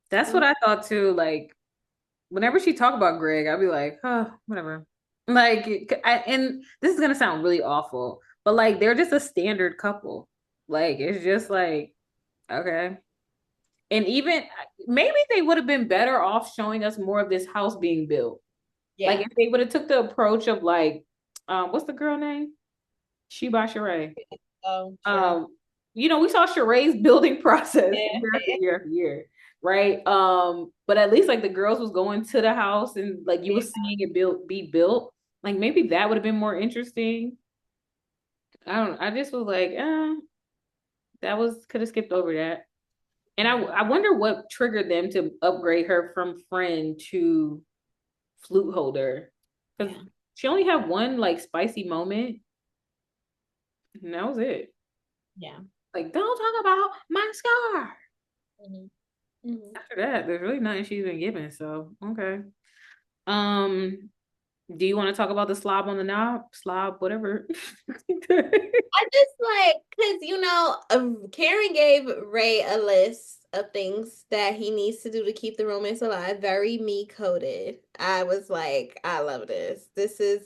That's what Um, I thought too. Like whenever she talked about Greg, I'd be like, oh, whatever. And this is gonna sound really awful, but like they're just a standard couple. Like it's just like, okay. And even maybe they would have been better off showing us more of this house being built. Like yeah. if they would have took the approach of like, what's the girl name? Sheba Sheree. Oh, sure. Um, we saw Sheree's building process year after Yeah. year after year, right? But at least like the girls was going to the house and like you was seeing it be built. Like maybe that would have been more interesting. I just was like, that was could have skipped over that. And Yeah. I wonder what triggered them to upgrade her from friend to flute holder. Because Yeah. she only had one like spicy moment, and that was it. Yeah. Like, don't talk about my scar. Mhm. Mhm. After that, there's really nothing she's been given. So, okay. Um, do you want to talk about the slob on the knob? Slob, whatever. I just like, because, Karen gave Ray a list of things that he needs to do to keep the romance alive. Very me coded. I was like, I love this. This is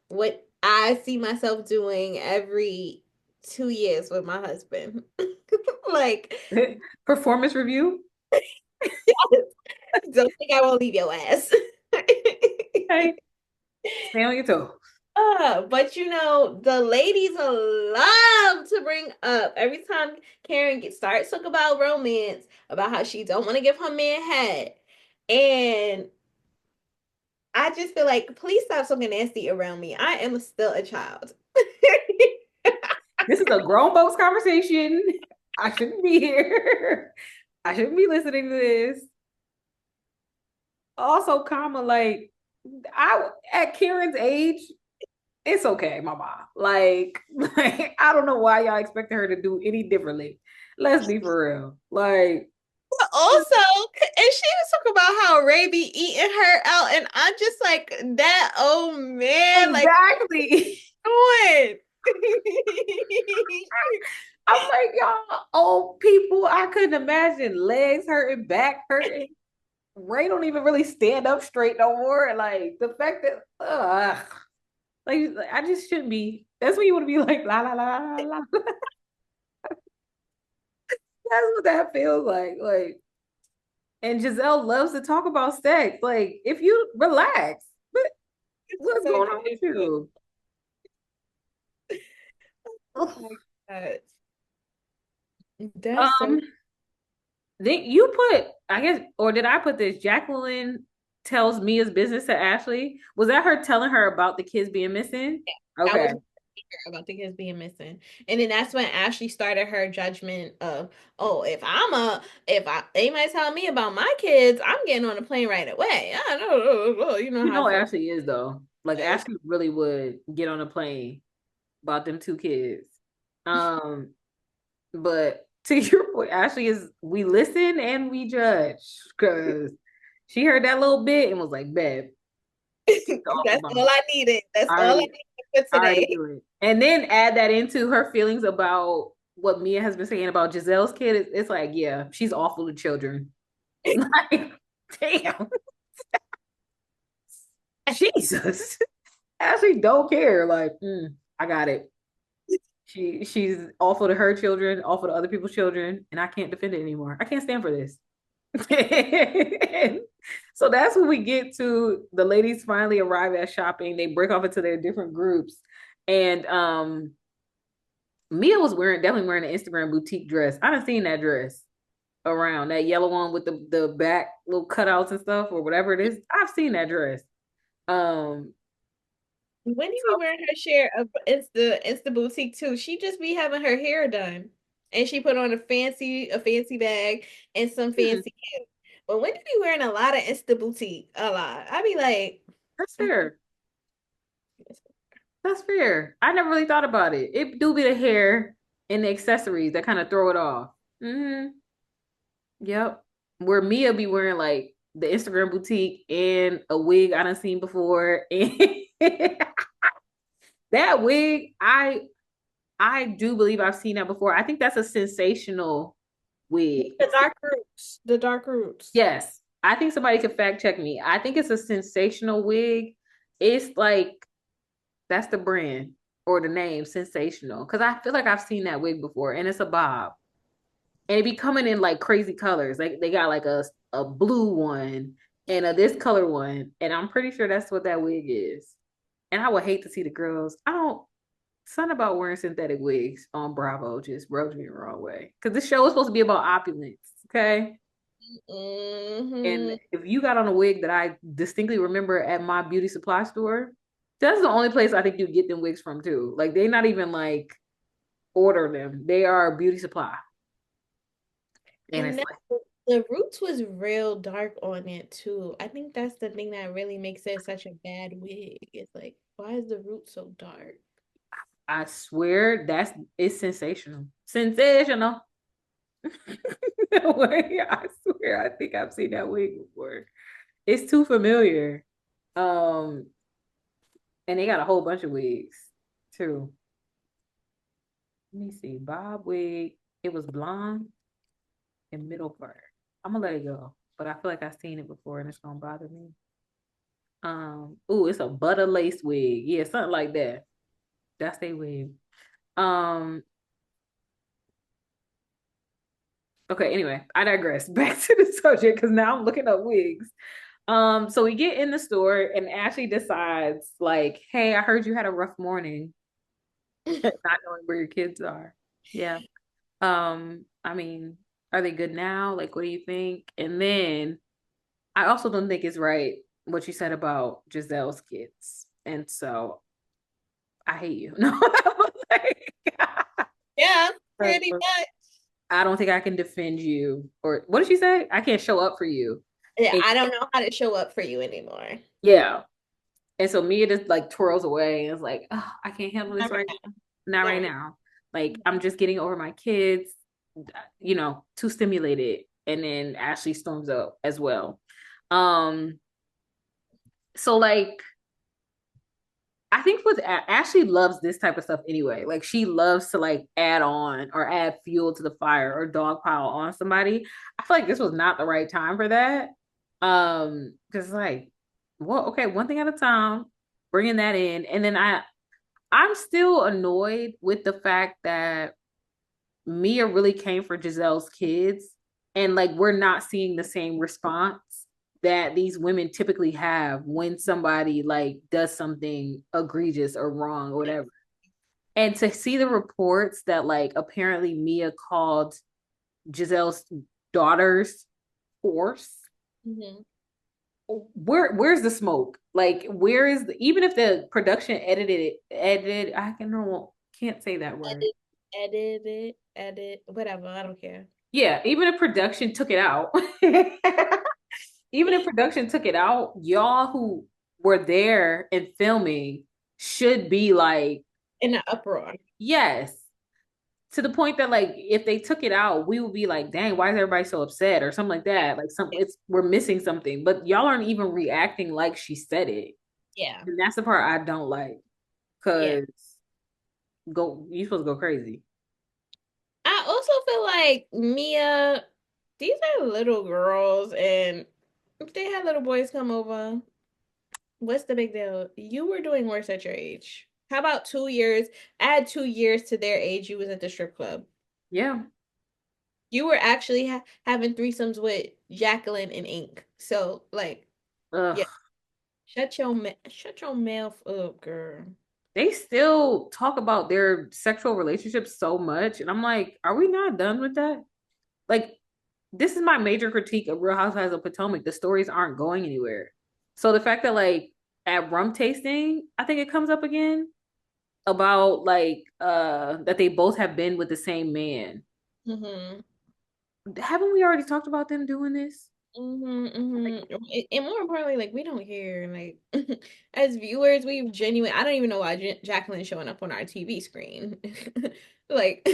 what I see myself doing every 2 years with my husband. Like, Performance review. don't think I won't leave your ass. Hey, stay on your toes. But the ladies love to bring up every time Karen starts talking about romance, about how she don't want to give her man head. And I just feel like, please stop talking nasty around me. I am still a child. This is a grown folks conversation. I shouldn't be here. I shouldn't be listening to this. Also, comma, like, I at Karen's age, it's okay, mama. Like I don't know why y'all expected her to do any differently. Let's be for real. Like, But also, and she was talking about how Ray be eating her out, and I'm just like, that old man, like, exactly. what? I'm like, y'all old people. I couldn't imagine legs hurting, back hurting. Ray don't even really stand up straight no more. Like the fact that, like I just shouldn't be. That's when you want to be like, la la la la la. That's what that feels like. Like, and Giselle loves to talk about sex. Like, if you relax, what's So going on with good. you? Oh my God. That's so Um, then you put, I guess, or did I put this? Jacqueline tells Mia's business to Ashley. Was that her telling her about the kids being missing? that Okay. was about the kids being missing. And then that's when Ashley started her judgment of, oh, if I anybody tell me about my kids, I'm getting on a plane right away. I know, you know You how I know feel. Ashley is though. Like Ashley really would get on a plane about them two kids. Um, but to your point, Ashley is we listen and we judge because she heard that little bit and was like, "Babe, off the That's all bomb. I needed. That's I all I already, needed for I already today. do it." And then add that into her feelings about what Mia has been saying about Giselle's kid. It's like, yeah, she's awful to children. Like, damn, Jesus. Ashley don't care. Like, I got it. She's awful to her children, awful to other people's children, and I can't defend it anymore. I can't stand for this. So that's when we get to the ladies finally arrive at shopping. They break off into their different groups. And Mia was definitely wearing an Instagram boutique dress. I done seen that dress around, that yellow one with the back little cutouts and stuff or whatever it is. I've seen that dress. Um Wendy be so wearing her share of Insta boutique too. She just be having her hair done, and she put on a fancy bag and some hmm, fancy heels. But Wendy be wearing a lot of Insta boutique, a lot. I be like, that's mm, fair. That's fair. I never really thought about it. It do be the hair and the accessories that kind of throw it off. Yep. Where Mia be wearing like the Instagram boutique and a wig I done seen before. And that wig, I do believe I've seen that before. I think that's a sensational wig. the dark roots, the dark roots. Yes. I think somebody could fact check me. I think it's a sensational wig. It's like that's the brand or the name, sensational. Because I feel like I've seen that wig before, and it's a bob, and it be coming in like crazy colors. Like they got like a blue one and a this color one, and I'm pretty sure that's what that wig is. And I would hate to see the girls. I don't. Something about wearing synthetic wigs on Bravo just rubs me the wrong way. Because this show is supposed to be about opulence, okay? And Hmm. if you got on a wig that I distinctly remember at my beauty supply store, that's the only place I think you get them wigs from too. Like they not even like order them. They are beauty supply. And And it's that, like, the roots was real dark on it too. I think that's the thing that really makes it such a bad wig. It's like, why is the root so dark? I swear that's it's sensational. Sensational. I swear I think I've seen that wig before. It's too familiar. Um, and they got a whole bunch of wigs too. Let me see. Bob wig. It was blonde and middle part. I'm gonna let it go, but I feel like I've seen it before and it's gonna bother me. Ooh, it's a butter lace wig. Yeah, something like that. That's a wig. Um, okay, anyway, I digress. Back to the subject because now I'm looking up wigs. So we get in the store and Ashley decides, like, hey, I heard you had a rough morning, not knowing where your kids are. Yeah. I mean, are they good now? Like, what do you think? And then I also don't think it's right what you said about Giselle's kids. And so I hate you. No, like, Yeah, pretty much. I don't think I can defend you. Or what did she say? I can't show up for you. Yeah, And I don't know how to show up for you anymore. yeah. And so Mia just like twirls away and is like, oh, I can't handle this Not right right now. now. Not Not right right now. Like I'm just getting over my kids, too stimulated. And then Ashley storms up as well. Um, so like I think with Ashley loves this type of stuff anyway. Like she loves to like add on or add fuel to the fire or dogpile on somebody. I feel like this was not the right time for that. Because like, well, okay, one thing at a time, bringing that in, and then I'm still annoyed with the fact that Mia really came for Giselle's kids, and like we're not seeing the same response that these women typically have when somebody like does something egregious or wrong or whatever. And to see the reports that like apparently Mia called Giselle's daughters force, now. where's the smoke? Like where is even if the production edited I can't say that word. Edit, whatever. I don't care. Yeah, even if production took it out, even if production took it out, y'all who were there and filming should be like, In an uproar. yes, to the point that like if they took it out, we would be like, dang, why is everybody so upset or something like that? Like we're missing something, but y'all aren't even reacting like she said it, Yeah. and that's the part I don't like. Yeah. Cause you supposed to go crazy. I also feel like Mia, these are little girls, and if they had little boys come over, what's the big deal? You were doing worse at your age. How about 2 years? Add 2 years to their age. You was at the strip club. Yeah. You were actually having threesomes with Jacqueline and Ink. So, like, yeah, Ugh. shut your mouth up, girl. They still talk about their sexual relationships so much. And I'm like, are we not done with that? Like, this is my major critique of Real Housewives of Potomac. The stories aren't going anywhere. So the fact that like at rum tasting, I think it comes up again about like that they both have been with the same man. Mm-hmm. Haven't we already talked about them doing this? Mm-hmm, Like, mm-hmm. And more importantly, like we don't care. Like as viewers, we genuine. I don't even know why Jacqueline's showing up on our TV screen. Like,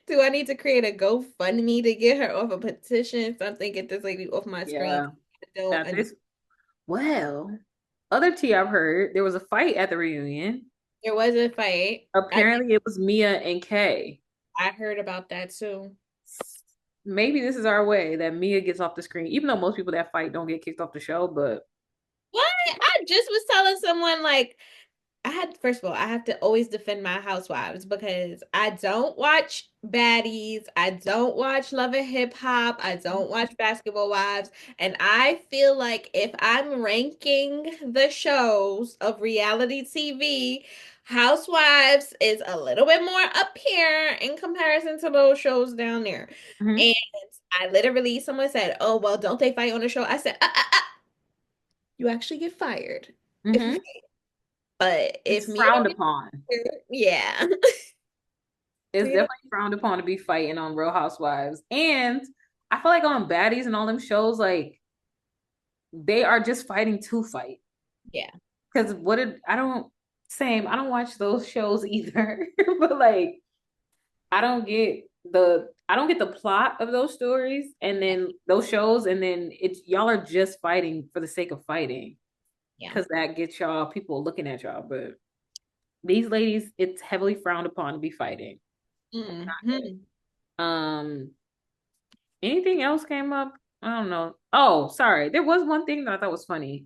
do I need to create a GoFundMe to get her off a petition? Something get this lady off my screen. yeah. I don't. At this well, other tea I've heard, there was a fight at the reunion. There was a fight. Apparently it was Mia and Kay. I heard about that too. Maybe this is our way that Mia gets off the screen, even though most people that fight don't get kicked off the show. But What? I just was telling someone like first of all, I have to always defend my housewives because I don't watch baddies. I don't watch Love and Hip Hop. I don't watch Basketball Wives. And I feel like if I'm ranking the shows of reality TV, Housewives is a little bit more up here in comparison to those shows down there. mhm, And I literally, someone said, oh, well, don't they fight on the show? I said, you actually get fired if you mhm. fight. But It's if Mia frowned don't get upon. fired, yeah. It's Mia don't- definitely frowned upon to be fighting on Real Housewives. And I feel like on Baddies and all them shows, like they are just fighting to fight. yeah. Because I don't watch those shows either. But like I don't get the plot of those stories and then those shows, and then it's y'all are just fighting for the sake of fighting. Yeah. Because that gets y'all people looking at y'all. But these ladies, it's heavily frowned upon to be fighting. Hmm. Um, anything else came up? I don't know. Oh, sorry. There was one thing that I thought was funny.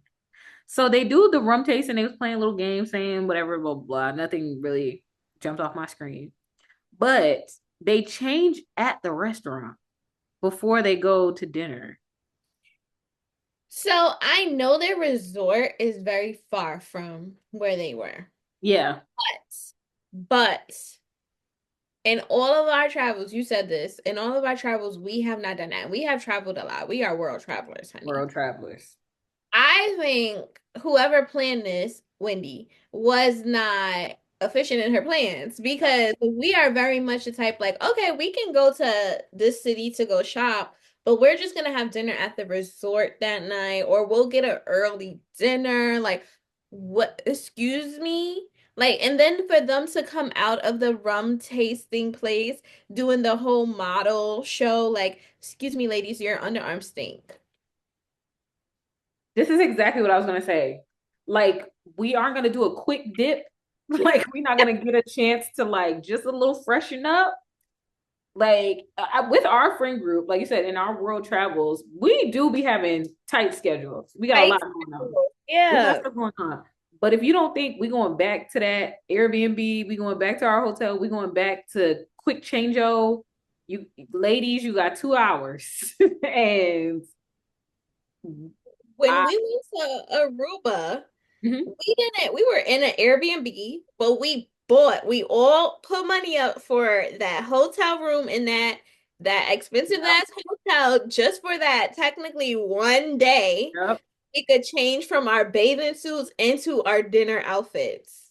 So they do the rum taste and they was playing a little game saying whatever, blah, blah, blah. Nothing really jumped off my screen. But they change at the restaurant before they go to dinner. So I know their resort is very far from where they were. Yeah, But in all of our travels, you said this, in all of our travels, we have not done that. We have traveled a lot. We are world travelers, honey. world travelers. I think whoever planned this, Wendy, was not efficient in her plans because we are very much the type like, okay, we can go to this city to go shop, but we're just gonna have dinner at the resort that night, or we'll get an early dinner. Like, what, excuse me? Like, and then for them to come out of the rum tasting place doing the whole model show, like, excuse me, ladies, your underarms stink. This is exactly what I was gonna say. Like, we aren't gonna do a quick dip. Like, we're not gonna get a chance to like just a little freshen up. Like with our friend group, like you said, in our world travels, we do be having tight schedules. We got a Right? lot going on. We got Yeah. stuff going on. But if you don't think we going back to that Airbnb, we going back to our hotel, we going back to quick change-o. You ladies, you got 2 hours. And When I we went to Aruba, mhm, we were in an Airbnb, but we all put money up for that hotel room in that expensive yep, ass hotel just for that technically one day. yep. We could change from our bathing suits into our dinner outfits.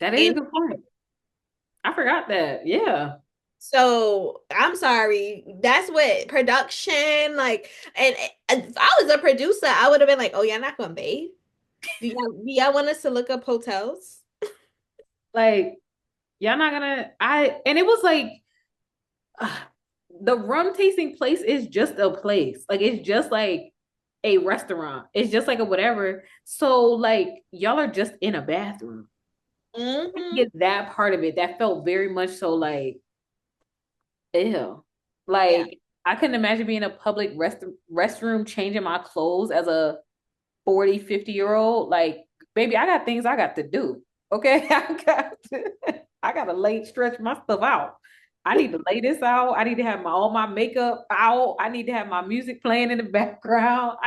That is a And good point. I forgot that. Yeah. so I'm sorry. That's what production like. And if I was a producer, I would have been like, "Oh, you're not gonna bathe? Do y'all want us to look up hotels?" Like, y'all not gonna and it was like uh, the rum tasting place is just a place. Like it's just like a restaurant. It's just like a whatever. So like y'all are just in a bathroom. I Hmm. get that part of it. That felt very much so like ew. Yeah. Like I couldn't imagine being in a public restroom changing my clothes as a 40, 50-year old. Like, baby, I got things I got to do. Okay. I gotta lay stretch my stuff out. I need to lay this out. I need to have all my makeup out. I need to have my music playing in the background.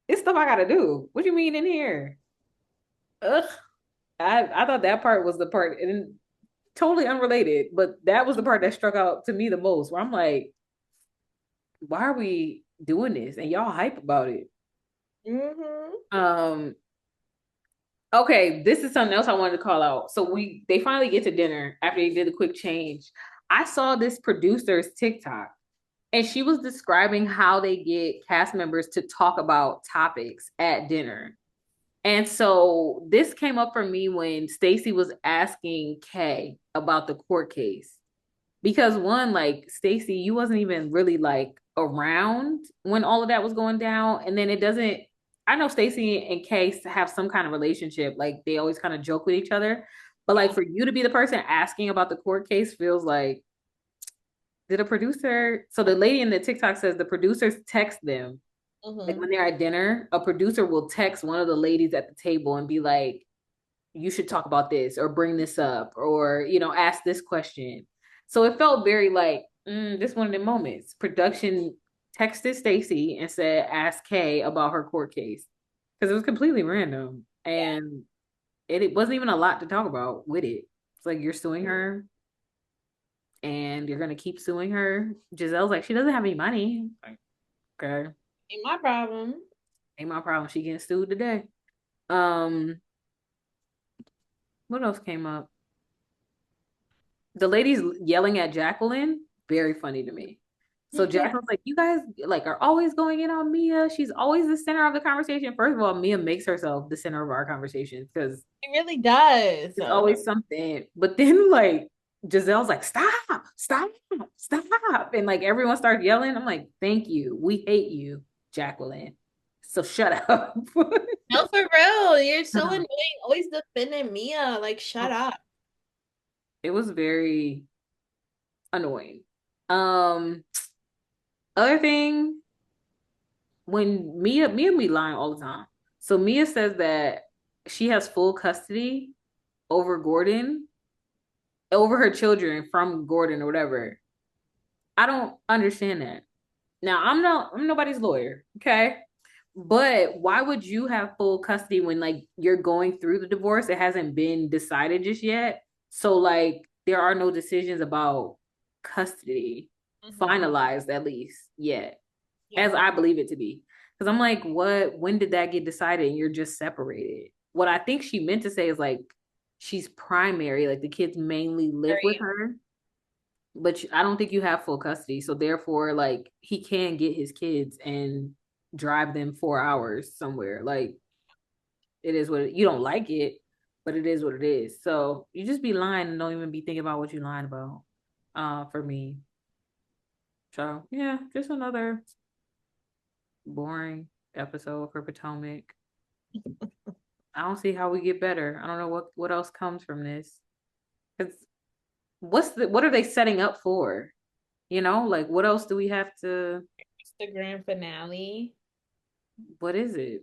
It's stuff I gotta do. What do you mean in here? Ugh. I thought that part was the part and totally unrelated, but that was the part that struck out to me the most, where I'm like, why are we doing this? And y'all hype about it. Hmm. Um, Okay, this is something else I wanted to call out. So they finally get to dinner after they did a quick change. I saw this producer's TikTok and she was describing how they get cast members to talk about topics at dinner. And so this came up for me when Stacey was asking Kay about the court case. Because one, like Stacey, you wasn't even really like around when all of that was going down. And then it doesn't, I know Stacey and Case have some kind of relationship. Like they always kind of joke with each other. But like Yeah. for you to be the person asking about the court case feels like, did a producer, so the lady in the TikTok says the producers text them. Like Hmm. when they're at dinner, a producer will text one of the ladies at the table and be like, you should talk about this or bring this up or ask this question. So it felt very like this one of the moments. Production texted Stacy and said ask Kay about her court case because it was completely random Yeah. and it wasn't even a lot to talk about with it. It's like you're suing her and you're gonna keep suing her. Giselle's like she doesn't have any money. Like, okay, Ain't my problem. ain't my problem. She getting sued today. Um, what else came up? The ladies yelling at Jacqueline, very funny to me. So It Jacqueline's like, you guys like are always going in on Mia. She's always the center of the conversation. First of all, Mia makes herself the center of our conversations because really does. it's always something. But then like Giselle's like, stop, stop, stop. And like everyone starts yelling. I'm like, thank you. We hate you, Jacqueline. So shut up. No, for real. You're so annoying. Always defending Mia. Like, shut up. It was very annoying. Um, other thing when Mia be lying all the time. So Mia says that she has full custody over Gordon, over her children from Gordon or whatever. I don't understand that. Now I'm nobody's lawyer, okay? But why would you have full custody when like you're going through the divorce? It hasn't been decided just yet. So like there are no decisions about custody Hmm. finalized at least yet, Yeah. as I believe it to be. Because I'm like, what? When did that get decided? And you're just separated. What I think she meant to say is like she's primary, like the kids mainly live with her, but I don't think you have full custody. So therefore, like he can get his kids and drive them 4 hours somewhere. Like it is what you don't like it, but it is what it is. So you just be lying and don't even be thinking about what you're lying about. For me. So yeah, just another boring episode for Potomac. I don't see how we get better. I don't know what else comes from this. Cause what are they setting up for? You know, like what else do we have to? It's the grand finale. What is it?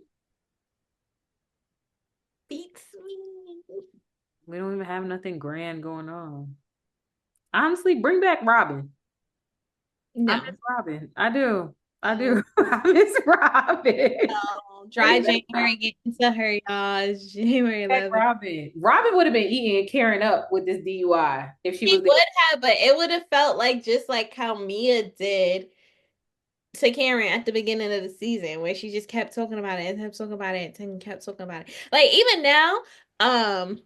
Beats me. We don't even have nothing grand going on. Honestly, bring back Robin. I miss No. Robin. I do. I No. do. I miss Robin. No. Dry Bring back January getting to her, y'all. It's January back 11th. Robin. Robin would have been eating Karen up with this DUI if she She was there. would have, but it would have felt like just like how Mia did to Karen at the beginning of the season, where she just kept talking about it and kept talking about it and kept talking about it. Like even now, um,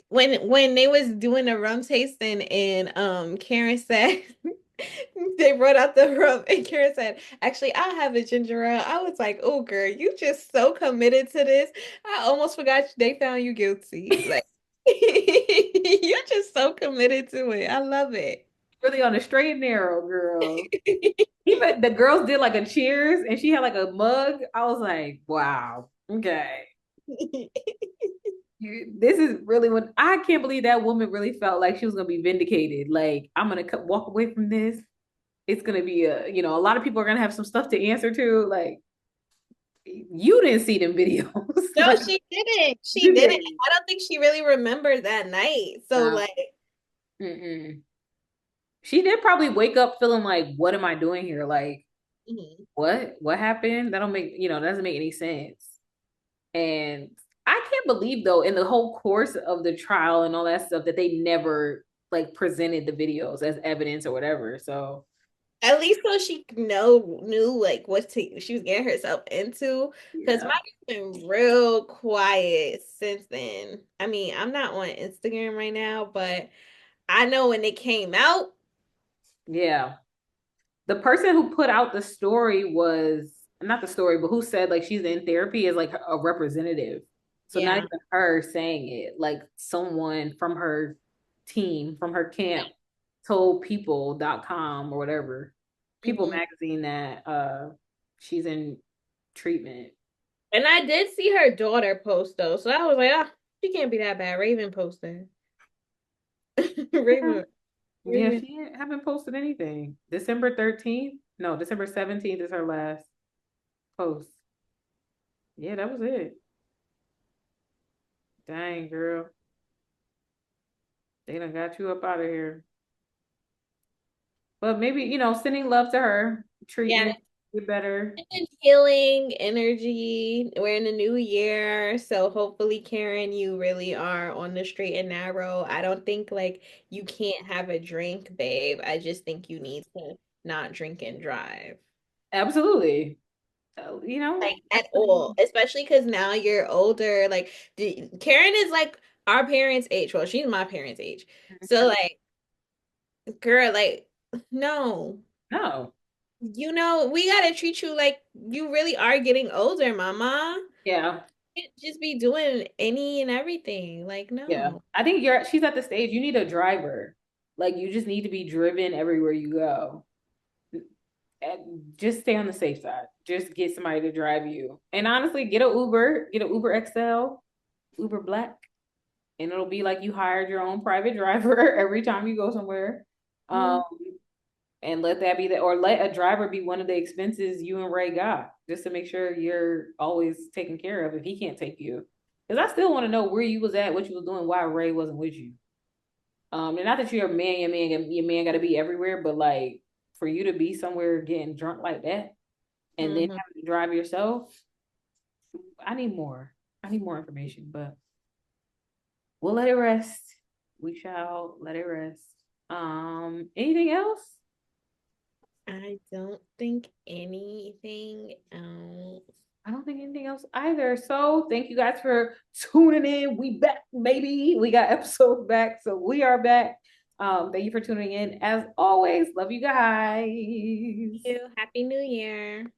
when they was doing the rum tasting and Karen said they brought out the rum and Karen said, actually I have a ginger ale. I was like, oh girl, you just so committed to this. I almost forgot they found you guilty. Like you're just so committed to it. I love it. Really on the straight and narrow, girl. Even the girls did like a cheers and she had like a mug. I was like, wow, okay. This is really what I can't believe that woman really felt like she was gonna be vindicated. Like, I'm gonna walk away from this. It's gonna be a lot of people are gonna have some stuff to answer to. Like, you didn't see them videos. No, Like, she didn't. She you didn't. didn't. I don't think she really remembered that night. So No. like, Mm-mm. She did probably wake up feeling like, what am I doing here? Like, mhm. what? What happened? That don't make, doesn't make any sense. And I can't believe though, in the whole course of the trial and all that stuff, that they never like presented the videos as evidence or whatever. So At least so she knew like she was getting herself into. Because yeah. Mike's been real quiet since then. I mean, I'm not on Instagram right now, but I know when it came out, Yeah. The person who put out the story was not the story, but who said like she's in therapy is like a representative. So not yeah. even her saying it, like someone from her team, from her camp, told people.com or whatever, People Mhm. magazine that she's in treatment. And I did see her daughter post though, so I was like, ah, she can't be that bad. Raven posted. Yeah. Raven, Yeah, Raven. she haven't posted anything. December 13th? No, December 17th is her last post. Yeah, that was it. Dang, girl. They done got you up out of here. But maybe, sending love to her, Yeah, treatment, get better. and healing energy. We're in the new year, so hopefully, Karen, you really are on the straight and narrow. I don't think like you can't have a drink, babe. I just think you need to not drink and drive. Absolutely. Like That's at all, especially because now you're older. Like Karen is like our parents' age. Well, she's my parents' age. So like, girl, like, no. no. We gotta treat you like you really are getting older, mama. Yeah. You can't just be doing any and everything. Like, Yeah. no. I think she's at the stage you need a driver. Like you just need to be driven everywhere you go. And just stay on the safe side. Just get somebody to drive you. And honestly, get an Uber XL, Uber Black, and it'll be like you hired your own private driver every time you go somewhere. Um, Mm. and let that be that, or let a driver be one of the expenses you and Ray got, just to make sure you're always taken care of if he can't take you. Because I still want to know where you was at, what you was doing, why Ray wasn't with you. And not that you're a man, your man got to be everywhere, but like for you to be somewhere getting drunk like that and then Mhm. having to drive yourself. I need more. I need more information, but we'll let it rest. We shall let it rest. Anything else? I don't think anything else. I don't think anything else either. So thank you guys for tuning in. We back, baby. We got episodes back. So we are back. Thank you for tuning in. As always, love you guys. Thank you. Happy New Year.